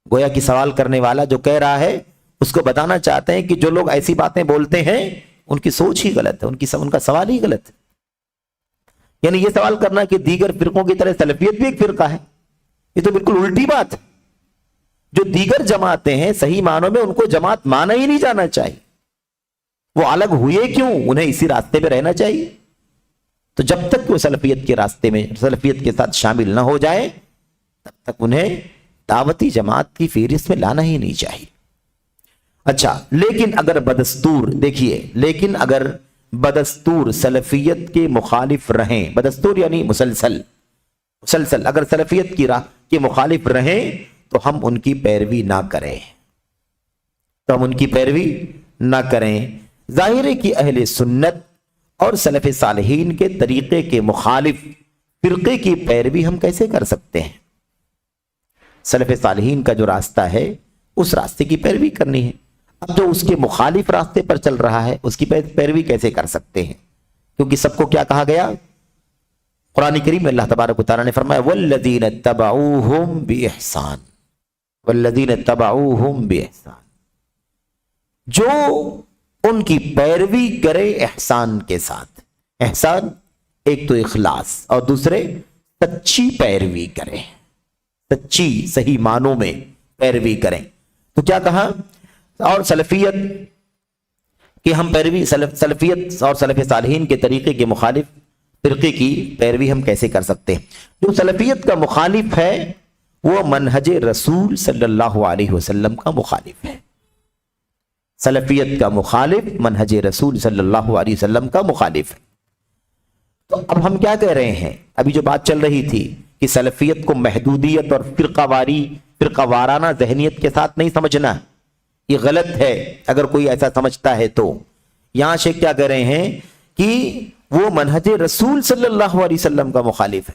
گویا کہ سوال کرنے والا جو کہہ رہا ہے اس کو بتانا چاہتے ہیں کہ جو لوگ ایسی باتیں بولتے ہیں ان کی سوچ ہی غلط ہے, ان کا سوال ہی غلط ہے. یعنی یہ سوال کرنا کہ دیگر فرقوں کی طرح سلفیت بھی ایک فرقہ ہے, یہ تو بالکل الٹی بات ہے. جو دیگر جماعتیں ہیں صحیح معنوں میں ان کو جماعت مانا ہی نہیں جانا چاہیے. وہ الگ ہوئے کیوں, انہیں اسی راستے پہ رہنا چاہیے. تو جب تک وہ سلفیت کے راستے میں سلفیت کے ساتھ شامل نہ ہو جائے تب تک انہیں دعوتی جماعت کی فہرست میں لانا ہی نہیں چاہیے. اچھا, لیکن اگر بدستور, دیکھیے, لیکن اگر بدستور سلفیت کے مخالف رہیں, بدستور یعنی مسلسل اگر سلفیت کی راہ کے مخالف رہیں تو ہم ان کی پیروی نہ کریں. ظاہر ہے کہ اہل سنت اور سلف صالحین کے طریقے کے مخالف فرقے کی پیروی ہم کیسے کر سکتے ہیں؟ سلف صالحین کا جو راستہ ہے اس راستے کی پیروی کرنی ہے. اب جو اس کے مخالف راستے پر چل رہا ہے اس کی پیروی کیسے کر سکتے ہیں؟ کیونکہ سب کو کیا کہا گیا؟ قرآن کریم میں اللہ تبارک و تعالیٰ نے فرمایا والذین اتبعوہم بإحسان, جو ان کی پیروی کرے احسان کے ساتھ. احسان ایک تو اخلاص اور دوسرے سچی پیروی کرے, سچی صحیح معنوں میں پیروی کریں. تو کیا کہا؟ اور سلفیت کہ ہم پیروی سلفیت اور سلف صالحین کے طریقے کے مخالف فرقے کی پیروی ہم کیسے کر سکتے ہیں؟ جو سلفیت کا مخالف ہے وہ منہج رسول صلی اللہ علیہ وسلم کا مخالف ہے. سلفیت کا مخالف منہج رسول صلی اللہ علیہ وسلم کا مخالف ہے. تو اب ہم کیا کہہ رہے ہیں؟ ابھی جو بات چل رہی تھی کہ سلفیت کو محدودیت اور فرقہ وارانہ ذہنیت کے ساتھ نہیں سمجھنا, یہ غلط ہے اگر کوئی ایسا سمجھتا ہے. تو یہاں شیخ کیا کہہ رہے ہیں کہ وہ منہج رسول صلی اللہ علیہ وسلم کا مخالف ہے.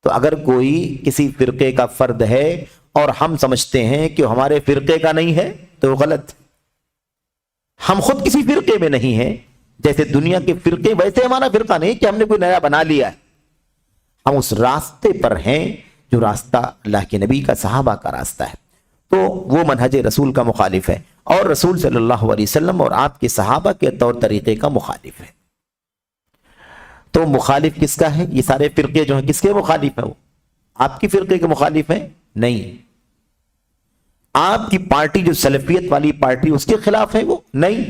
تو اگر کوئی کسی فرقے کا فرد ہے اور ہم سمجھتے ہیں کہ ہمارے فرقے کا نہیں ہے تو وہ غلط. ہم خود کسی فرقے میں نہیں ہیں, جیسے دنیا کے فرقے ویسے ہمارا فرقہ نہیں کہ ہم نے کوئی نیا بنا لیا ہے. ہم اس راستے پر ہیں جو راستہ اللہ کے نبی کا صحابہ کا راستہ ہے. تو وہ منہج رسول کا مخالف ہے اور رسول صلی اللہ علیہ وسلم اور آپ کے صحابہ کے طور طریقے کا مخالف ہے. تو مخالف کس کا ہے؟ یہ سارے فرقے جو ہیں کس کے مخالف ہیں؟ وہ آپ کی فرقے کے مخالف ہیں؟ نہیں. آپ کی پارٹی جو سلفیت والی پارٹی اس کے خلاف ہے؟ وہ نہیں.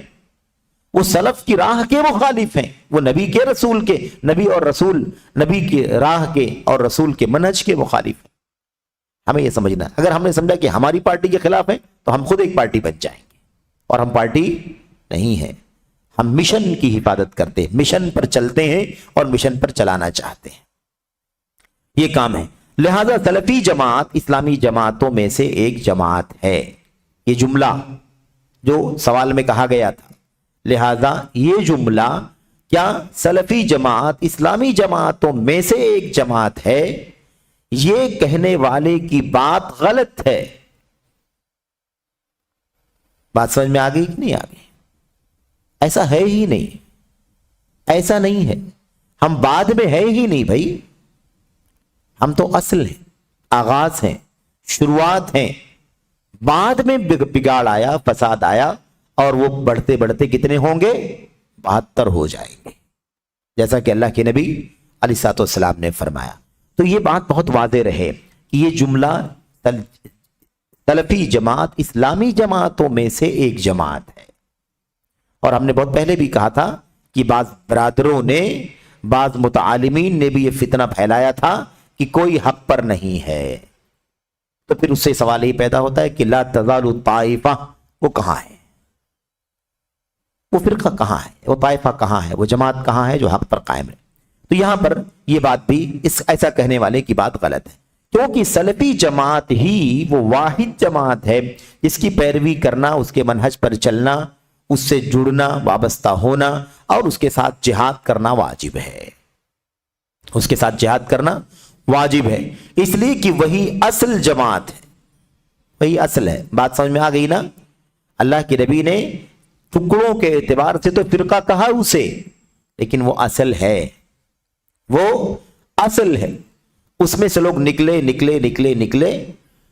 وہ سلف کی راہ کے مخالف ہیں, وہ نبی کے رسول کے نبی کے راہ کے اور رسول کے منہج کے مخالف ہیں. ہمیں یہ سمجھنا ہے. اگر ہم نے سمجھا کہ ہماری پارٹی کے خلاف ہیں تو ہم خود ایک پارٹی بن جائیں گے, اور ہم پارٹی نہیں ہیں. ہم مشن کی حفاظت کرتے ہیں, مشن پر چلتے ہیں اور مشن پر چلانا چاہتے ہیں. یہ کام ہے. لہذا سلفی جماعت اسلامی جماعتوں میں سے ایک جماعت ہے. یہ جملہ جو سوال میں کہا گیا تھا، لہذا یہ جملہ کیا سلفی جماعت اسلامی جماعتوں میں سے ایک جماعت ہے، یہ کہنے والے کی بات غلط ہے. بات سمجھ میں آ گئی کہ نہیں آ گئی؟ ایسا ہے ہی نہیں، ایسا نہیں ہے. ہم بعد میں ہے ہی نہیں بھائی، ہم تو اصل ہیں، آغاز ہیں، شروعات ہیں. بعد میں بگاڑ آیا، فساد آیا، اور وہ بڑھتے بڑھتے کتنے ہوں گے؟ 72 ہو جائیں گے، جیسا کہ اللہ کے نبی علیہ الصلوۃ والسلام نے فرمایا. تو یہ بات بہت واضح رہے کہ یہ جملہ سلفی جماعت اسلامی جماعتوں میں سے ایک جماعت ہے. اور ہم نے بہت پہلے بھی کہا تھا کہ بعض برادروں نے، بعض متعالمین نے بھی یہ فتنہ پھیلایا تھا کہ کوئی حق پر نہیں ہے. تو پھر اس سے سوال یہ پیدا ہوتا ہے کہ لا تزال طائفہ، وہ کہاں ہے؟ وہ فرقہ کہاں ہے؟ وہ طائفہ کہاں ہے؟ وہ جماعت کہاں ہے جو حق پر قائم ہے؟ تو یہاں پر یہ بات بھی ایسا کہنے والے کی بات غلط ہے، کیونکہ سلفی جماعت ہی وہ واحد جماعت ہے جس کی پیروی کرنا، اس کے منہج پر چلنا، اس سے جڑنا، وابستہ ہونا اور اس کے ساتھ جہاد کرنا واجب ہے. اس کے ساتھ جہاد کرنا واجب ہے، اس لیے کہ وہی اصل جماعت ہے، وہی اصل ہے. بات سمجھ میں آ گئی نا؟ اللہ کے نبی نے ٹکڑوں کے اعتبار سے تو فرقہ کہا اسے، لیکن وہ اصل ہے، وہ اصل ہے. اس میں سے لوگ نکلے نکلے نکلے نکلے،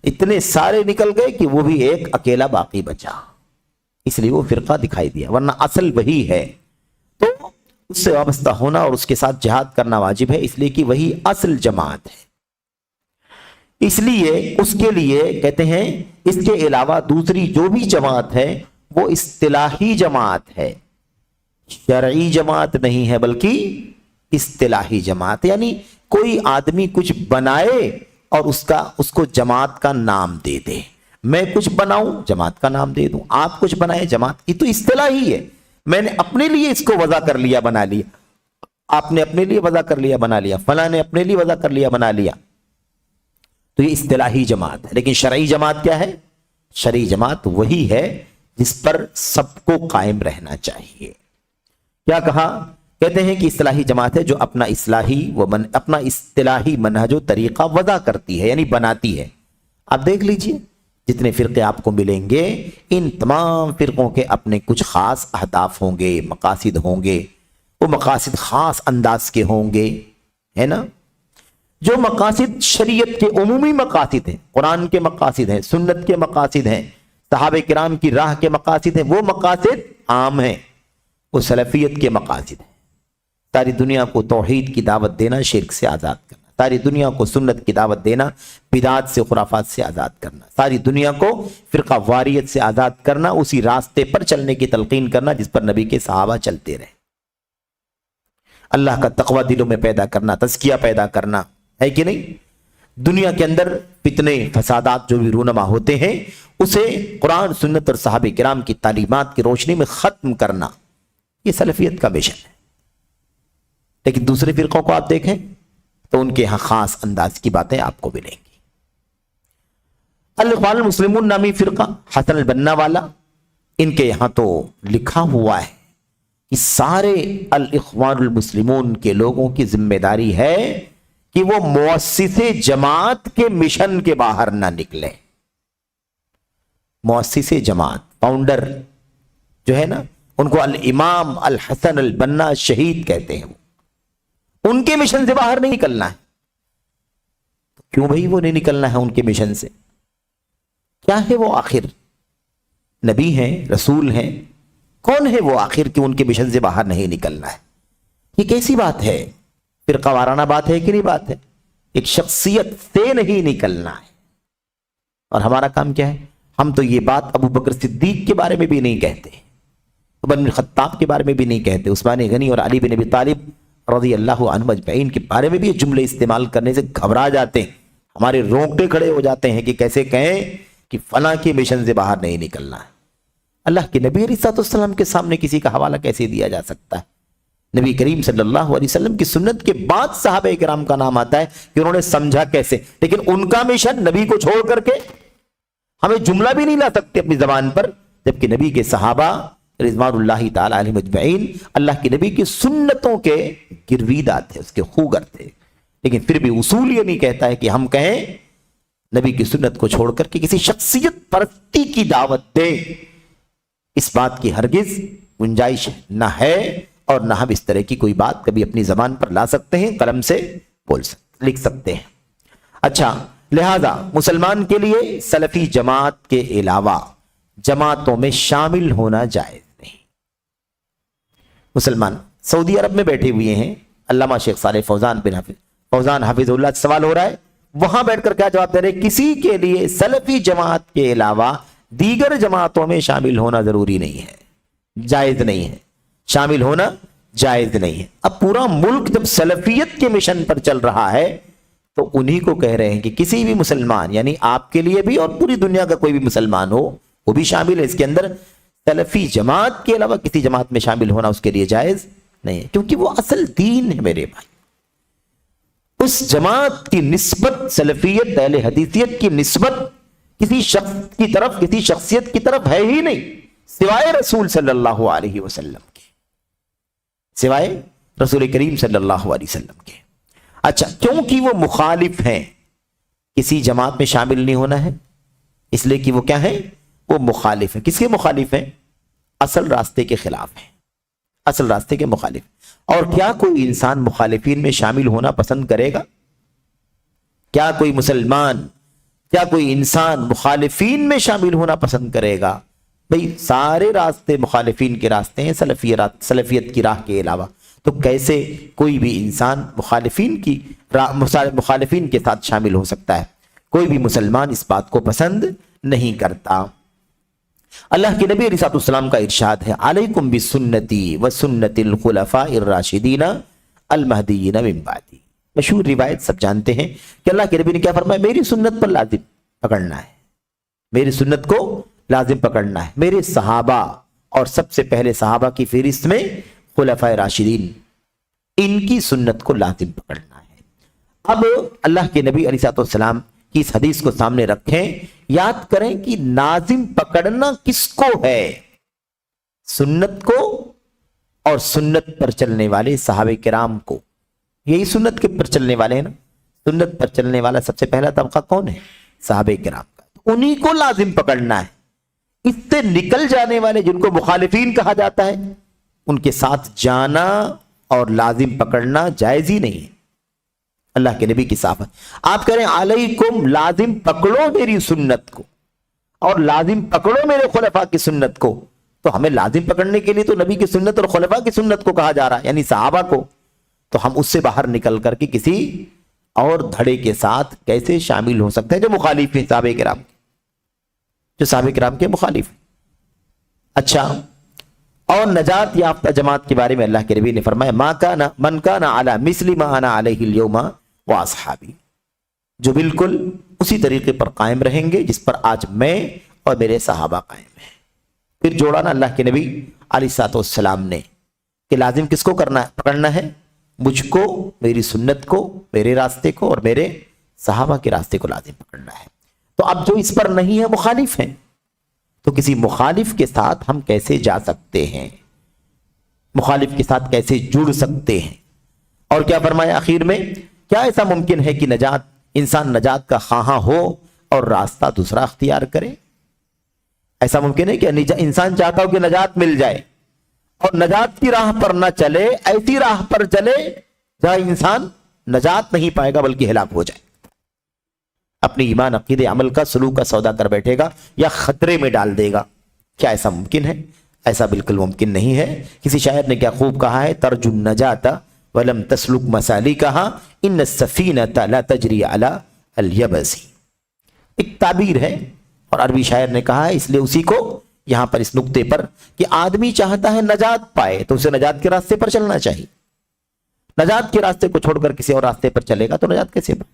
اتنے سارے نکل گئے کہ وہ بھی ایک اکیلا باقی بچا، اس لیے وہ فرقہ دکھائی دیا، ورنہ اصل وہی ہے. تو اس سے وابستہ ہونا اور اس کے ساتھ جہاد کرنا واجب ہے، اس لیے کہ وہی اصل جماعت ہے. اس لیے اس کے لیے کہتے ہیں اس کے علاوہ دوسری جو بھی جماعت ہے وہ اصطلاحی جماعت ہے، شرعی جماعت نہیں ہے بلکہ اصطلاحی جماعت. یعنی کوئی آدمی کچھ بنائے اور اس کو جماعت کا نام دے دے. میں کچھ بناؤں، جماعت کا نام دے دوں، آپ کچھ بنائے، جماعت کی. تو اصطلاحی ہے، میں نے اپنے لیے اس کو وضع کر لیا، بنا لیا، آپ نے اپنے لیے وضع کر لیا، بنا لیا، فلاں نے اپنے لیے وضع کر لیا، بنا لیا. تو یہ اصطلاحی جماعت ہے. لیکن شرعی جماعت کیا ہے؟ شرعی جماعت وہی ہے جس پر سب کو قائم رہنا چاہیے. کیا کہا؟ کہتے ہیں کہ اصطلاحی جماعت ہے جو اپنا اصطلاحی منہج و طریقہ وضع کرتی ہے، یعنی بناتی ہے. آپ دیکھ لیجئے جتنے فرقے آپ کو ملیں گے، ان تمام فرقوں کے اپنے کچھ خاص اہداف ہوں گے، مقاصد ہوں گے. وہ مقاصد خاص انداز کے ہوں گے، ہے نا؟ جو مقاصد شریعت کے عمومی مقاصد ہیں، قرآن کے مقاصد ہیں، سنت کے مقاصد ہیں، صحابہ کرام کی راہ کے مقاصد ہیں، وہ مقاصد عام ہیں، وہ سلفیت کے مقاصد ہیں. ساری دنیا کو توحید کی دعوت دینا، شرک سے آزاد کرنا. ساری دنیا کو سنت کی دعوت دینا، بدعات سے، خرافات سے آزاد کرنا. ساری دنیا کو فرقہ واریت سے آزاد کرنا، اسی راستے پر چلنے کی تلقین کرنا جس پر نبی کے صحابہ چلتے رہے. اللہ کا تقوی دلوں میں پیدا کرنا، تزکیہ پیدا کرنا، ہے کہ نہیں؟ دنیا کے اندر فتنے فسادات جو بھی رونما ہوتے ہیں اسے قرآن، سنت اور صحابہ کرام کی تعلیمات کی روشنی میں ختم کرنا، یہ سلفیت کا مشن ہے. لیکن دوسرے فرقوں کو آپ دیکھیں تو ان کے ہاں خاص انداز کی باتیں آپ کو ملیں گی. الاخوان المسلمون نامی فرقہ حسن البنا والا، ان کے یہاں تو لکھا ہوا ہے کہ سارے الاخوان المسلمون کے لوگوں کی ذمہ داری ہے کہ وہ مؤسس جماعت کے مشن کے باہر نہ نکلے. مؤسس جماعت، فاؤنڈر جو ہے نا، ان کو الامام الحسن البنا شہید کہتے ہیں. وہ ان کے مشن سے باہر نہیں نکلنا ہے. کیوں بھائی وہ نہیں نکلنا ہے ان کے مشن سے؟ کیا ہے وہ آخر؟ نبی ہیں، رسول ہیں، کون ہے وہ آخر کہ ان کے مشن سے باہر نہیں نکلنا ہے؟ یہ کیسی بات ہے؟ فرقہ وارانہ بات ہے کہ نہیں بات ہے؟ ایک شخصیت سے نہیں نکلنا ہے. اور ہمارا کام کیا ہے؟ ہم تو یہ بات ابو بکر صدیق کے بارے میں بھی نہیں کہتے، عمر بن خطاب کے بارے میں بھی نہیں کہتے، عثمان غنی اور علی بن ابی طالب رضی اللہ عنہ اجمعین کے بارے میں بھی یہ جملے استعمال کرنے سے گھبرا جاتے ہیں. ہمارے رونگٹے کھڑے ہو جاتے ہیں کہ کیسے کہیں کہ فلاں کے مشن سے باہر نہیں نکلنا ہے. اللہ کے نبی علیہ الصلوۃ والسلام کے سامنے کسی کا حوالہ کیسے دیا جا سکتا ہے؟ नबी करीम सल्लल्लाहु अलैहि वसल्लम की सुन्नत के बाद सहाबा किराम का नाम आता है कि उन्होंने समझा कैसे। लेकिन उनका मिशन नबी को छोड़ करके हमें जुमला भी नहीं ला सकते अपनी जबान पर, जबकि नबी के सहाबा रिज़वानुल्लाहि ताला अलैहिम अजमईन अल्लाह के नबी की सुन्नतों के गिरवीदा थे, उसके खूगर थे। लेकिन फिर भी उसूल ये नहीं कहता है कि हम कहें नबी की सुन्नत को छोड़कर के किसी शख्सियत परस्ती की दावत दें। इस बात की हरगिज गुंजाइश न है और न हम इस तरह की कोई बात कभी अपनी जबान पर ला सकते हैं, कलम से लिख सकते हैं। अच्छा, लिहाजा मुसलमान के लिए सलफी जमात के अलावा जमातों में शामिल होना जायज नहीं। मुसलमान सऊदी अरब में बैठे हुए हैं, अल्लामा शेख सालेह फौजान हाफिजुल्लाह से सवाल हो रहा है, वहां बैठकर क्या जवाब दे रहे, किसी के लिए सलफी जमात के अलावा दीगर जमातों में शामिल होना जरूरी नहीं है, जायज नहीं है, शामिल होना जायज नहीं है। अब पूरा मुल्क जब सलफियत के मिशन पर चल रहा है तो उन्हीं को कह रहे हैं कि किसी भी मुसलमान, यानी आपके लिए भी और पूरी दुनिया का कोई भी मुसलमान हो वो भी शामिल है इसके अंदर। सलफी जमात के अलावा किसी जमात में शामिल होना उसके लिए जायज नहीं है, क्योंकि वो असल दीन है मेरे भाई। उस जमात की निस्बत, सलफियत अहले हदीसियत की निस्बत किसी शख्स की तरफ, किसी शख्सियत की तरफ है ही नहीं सिवाय रसूल सल्लल्लाहु अलैहि वसल्लम के, सिवाय रसूल करीम सल्लल्लाहु अलैहि वसल्लम के। अच्छा, क्योंकि वो मुखालिफ हैं, किसी जमात में शामिल नहीं होना है इसलिए कि वो क्या है, वो मुखालिफ है। किसके मुखालिफ है? असल रास्ते के खिलाफ है, असल रास्ते के मुखालिफ। और क्या कोई इंसान मुखालिफिन में शामिल होना पसंद करेगा? क्या कोई मुसलमान, क्या कोई इंसान मुखालिफिन में शामिल होना पसंद करेगा? भाई सारे रास्ते मुखालिफिन के रास्ते हैं सलफियत की राह के अलावा, तो कैसे कोई भी इंसान मुखालिफिन के साथ शामिल हो सकता है? कोई भी मुसलमान इस बात को पसंद नहीं करता। अल्लाह के नबी अलैहिस्सलाम का इरशाद है, अलैकुम बिसुन्नती व सुन्नतिल खुलफाइर राशिदीन अल महदीयीन मिन बादी। मशहूर रिवायत सब जानते हैं कि अल्लाह के नबी ने क्या फरमाया, मेरी सुन्नत पर लाजिम पकड़ना है, मेरी सुन्नत को लाजिम पकड़ना है। मेरे सहाबा और सबसे पहले सहाबा की फहरिस्त में खुलफाए राशिदीन, इनकी सुन्नत को लाजिम पकड़ना है। अब अल्लाह के नबी अलैहिस्सलाम की इस हदीस को सामने रखें, याद करें कि लाजिम पकड़ना किसको है? सुन्नत को और सुन्नत पर चलने वाले सहाबे किराम को। यही सुन्नत के पर चलने वाले हैं ना, सुन्नत पर चलने वाला सबसे पहला तबका कौन है? सहाबे किराम का। तो उन्हीं को लाजिम पकड़ना है। इससे निकल जाने वाले जिनको मुखालिफीन कहा जाता है, उनके साथ जाना और लाजिम पकड़ना जायज ही नहीं है। अल्लाह के नबी की साफत, आप करें अलैकुम, लाजिम पकड़ो मेरी सुन्नत को और लाजिम पकड़ो मेरे खुलफा की सुन्नत को। तो हमें लाजिम पकड़ने के लिए तो नबी की सुन्नत और खुलफा की सुन्नत को कहा जा रहा है, यानी सहाबा को। तो हम उससे बाहर निकल करके किसी और धड़े के साथ कैसे शामिल हो सकते हैं जो मुखालिफ है सहाबे किराम, जो सहाबे किराम के मुखालिफ। अच्छा, और नजात याफ्ता जमात के बारे में अल्लाह के नबी ने फरमाया, मन काना अला मिस्ली मा अना अलैहि अल-यौमा व अस्हाबी, जो बिल्कुल उसी तरीके पर कायम रहेंगे जिस पर आज मैं और मेरे सहाबा कायम हैं। फिर जोड़ा ना अल्लाह के नबी अलैहिस्सलाम ने कि लाजिम किसको पकड़ना है? मुझको, मेरी सुन्नत को, मेरे रास्ते को और मेरे सहाबा के रास्ते को लाजिम पकड़ना है। तो अब जो इस पर नहीं है, मुखालिफ हैं, तो किसी मुखालिफ के साथ हम कैसे जा सकते हैं? मुखालिफ के साथ कैसे जुड़ सकते हैं? और क्या फरमाया आखिर में, क्या ऐसा मुमकिन है कि इंसान नजात का ख्वाहा हो और रास्ता दूसरा अख्तियार करे? ऐसा मुमकिन है कि इंसान चाहता हो कि नजात मिल जाए और नजात की राह पर न चले, ऐसी राह पर चले जहां इंसान नजात नहीं पाएगा बल्कि हिलाक हो जाए, अपनी ईमान, अकीदे, अमल का, सलूक का सौदा कर बैठेगा या खतरे में डाल देगा। क्या ऐसा मुमकिन है? ऐसा बिल्कुल मुमकिन नहीं है। किसी शायर ने क्या खूब कहा है, तरजुन नजाता वलम तस्लुक मसाली कहा, इन सफीनता ला तजरी अला अल-यबसी। एक ताबीर है और अरबी शायर ने कहा है, इसलिए उसी को यहां पर इस नुक्ते पर कि आदमी चाहता है नजात पाए तो उसे नजात के रास्ते पर चलना चाहिए। नजात के रास्ते को छोड़कर किसी और रास्ते पर चलेगा तो नजात कैसे पाए?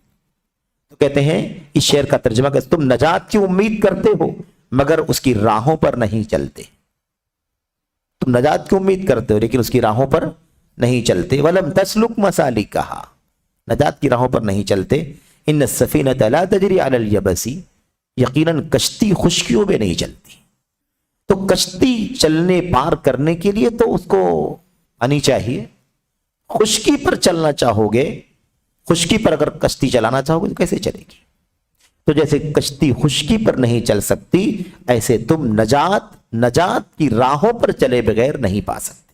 तो कहते हैं इस शेर का तर्जुमा कि तुम नजात की उम्मीद करते हो मगर उसकी राहों पर नहीं चलते। तुम नजात की उम्मीद करते हो लेकिन उसकी राहों पर نہیں چلتے، ولم تسلک مسالکہا، نجات کی راہوں پر نہیں چلتے، ان السفینۃ لا تجری علی الیبس، یقیناً کشتی خشکیوں میں نہیں چلتی۔ تو کشتی چلنے پار کرنے کے لیے تو اس کو پانی چاہیے، خشکی پر چلنا چاہو گے، خشکی پر اگر کشتی چلانا چاہو گے تو کیسے چلے گی؟ تو جیسے کشتی خشکی پر نہیں چل سکتی، ایسے تم نجات کی راہوں پر چلے بغیر نہیں پا سکتے۔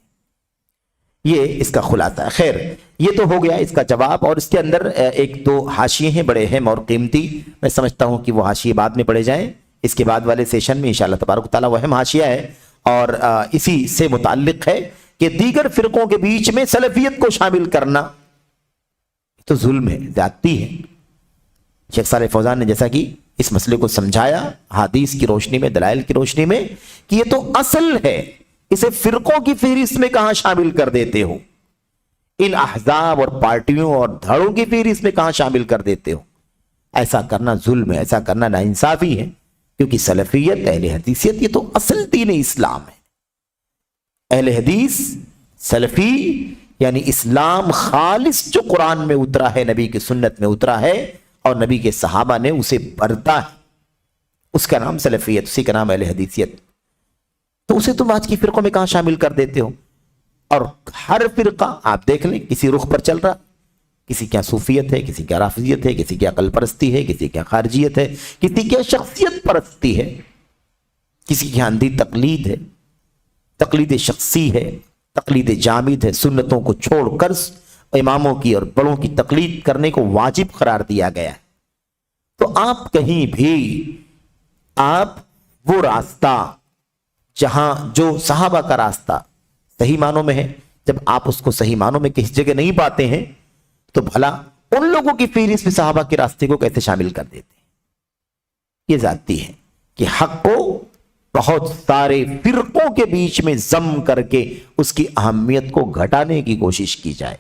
یہ اس کا خلاصہ ہے۔ خیر، یہ تو ہو گیا اس کا جواب، اور اس کے اندر ایک دو حاشیے ہیں بڑے اہم اور قیمتی، میں سمجھتا ہوں کہ وہ حاشیے بعد میں پڑھے جائیں، اس کے بعد والے سیشن میں انشاءاللہ تبارک و تعالیٰ وہ اہم حاشیہ ہے، اور اسی سے متعلق ہے کہ دیگر فرقوں کے بیچ میں سلفیت کو شامل کرنا تو ظلم ہے، زیادتی ہے۔ شیخ صالح فوزان نے جیسا کہ اس مسئلے کو سمجھایا حدیث کی روشنی میں، دلائل کی روشنی میں، کہ یہ تو اصل ہے، اسے فرقوں کی فہرست میں کہاں شامل کر دیتے ہو، ان احزاب اور پارٹیوں اور دھڑوں کی فہرست میں کہاں شامل کر دیتے ہو؟ ایسا کرنا ظلم ہے، ایسا کرنا ناانصافی ہے، کیونکہ سلفیت، اہل حدیثیت، یہ تو اصل دین اسلام ہے۔ اہل حدیث، سلفی یعنی اسلام خالص جو قرآن میں اترا ہے، نبی کی سنت میں اترا ہے اور نبی کے صحابہ نے اسے برتا ہے، اس کا نام سلفیت، اسی کا نام اہل حدیثیت۔ تو اسے تم آج کی فرقوں میں کہاں شامل کر دیتے ہو؟ اور ہر فرقہ آپ دیکھ لیں کسی رخ پر چل رہا، کسی کیا صوفیت ہے، کسی کیا رافضیت ہے، کسی کیا عقل پرستی ہے، کسی کیا خارجیت ہے، کسی کیا شخصیت پرستی ہے، کسی کی اندھی تقلید ہے، تقلید شخصی ہے، تقلید جامد ہے، سنتوں کو چھوڑ کر اماموں کی اور بڑوں کی تقلید کرنے کو واجب قرار دیا گیا ہے۔ تو آپ کہیں بھی آپ وہ راستہ جہاں جو صحابہ کا راستہ صحیح معنوں میں ہے، جب آپ اس کو صحیح معنوں میں کسی جگہ نہیں پاتے ہیں تو بھلا ان لوگوں کی فہرست میں صحابہ کے راستے کو کیسے شامل کر دیتے ہیں؟ یہ ذاتی ہے کہ حق کو بہت سارے فرقوں کے بیچ میں ضم کر کے اس کی اہمیت کو گھٹانے کی کوشش کی جائے،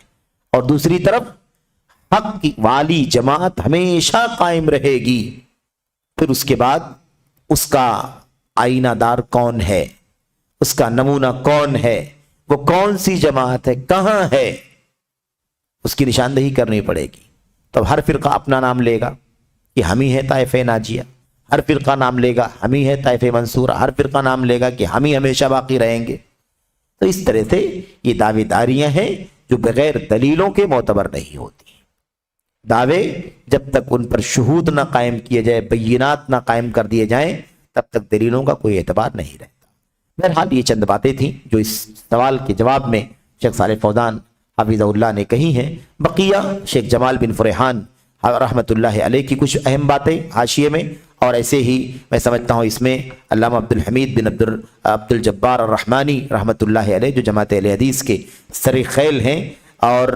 اور دوسری طرف حق کی والی جماعت ہمیشہ قائم رہے گی۔ پھر اس کے بعد اس کا آئینہ دار کون ہے، اس کا نمونہ کون ہے، وہ کون سی جماعت ہے، کہاں ہے، اس کی نشاندہی کرنی پڑے گی۔ تو ہر فرقہ اپنا نام لے گا کہ ہم ہی ہے طائفہ ناجیہ، ہر فرقہ نام لے گا ہم ہی ہے طائفہ منصورہ، ہر فرقہ نام لے گا کہ ہم ہی ہمیشہ باقی رہیں گے۔ تو اس طرح سے یہ دعوے داریاں ہیں جو بغیر دلیلوں کے معتبر نہیں ہوتی۔ دعوے جب تک ان پر شہود نہ قائم کیے جائے، بینات نہ قائم کر دیے جائیں، تب تک دلیلوں کا کوئی اعتبار نہیں رہتا۔ بہرحال یہ چند باتیں تھیں جو اس سوال کے جواب میں شیخ صالح فوزان حفظہ اللہ نے کہی ہیں۔ بقیہ شیخ جمال بن فرحان رحمۃ اللہ علیہ کی کچھ اہم باتیں حاشیے میں، اور ایسے ہی میں سمجھتا ہوں اس میں علامہ عبد الحمید بن عبد الجبار الرحمانی رحمۃ اللہ علیہ جو جماعت اہل حدیث کے سر خیل ہیں، اور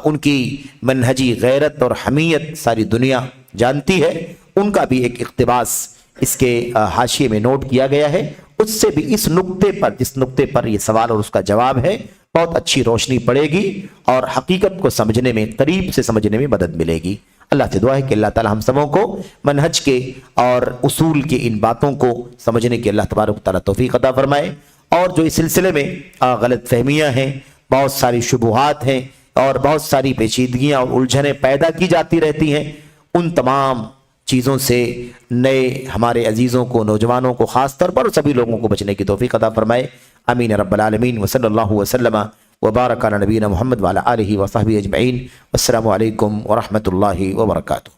ان کی منہجی غیرت اور حمیت ساری دنیا جانتی ہے، ان کا بھی ایک اقتباس اس کے حاشیے میں نوٹ کیا گیا ہے۔ اس سے بھی اس نقطے پر، جس نقطے پر یہ سوال اور اس کا جواب ہے، بہت اچھی روشنی پڑے گی اور حقیقت کو سمجھنے میں، قریب سے سمجھنے میں مدد ملے گی۔ اللہ سے دعا ہے کہ اللہ تعالی ہم سبوں کو منہج کے اور اصول کے ان باتوں کو سمجھنے کی اللہ تبارک و تعالی توفیق عطا فرمائے، اور جو اس سلسلے میں غلط فہمیاں ہیں، بہت ساری شبہات ہیں اور بہت ساری پیچیدگیاں اور الجھنیں پیدا کی جاتی رہتی ہیں، ان تمام چیزوں سے نئے ہمارے عزیزوں کو، نوجوانوں کو خاص طور پر سبھی لوگوں کو بچنے کی توفیق عطا فرمائے۔ آمین رب العالمین، وصلی اللہ وسلم وبارک علی نبینا محمد وعلی آلہ وصحبہ اجمعین۔ السلام علیکم ورحمۃ اللہ وبرکاتہ۔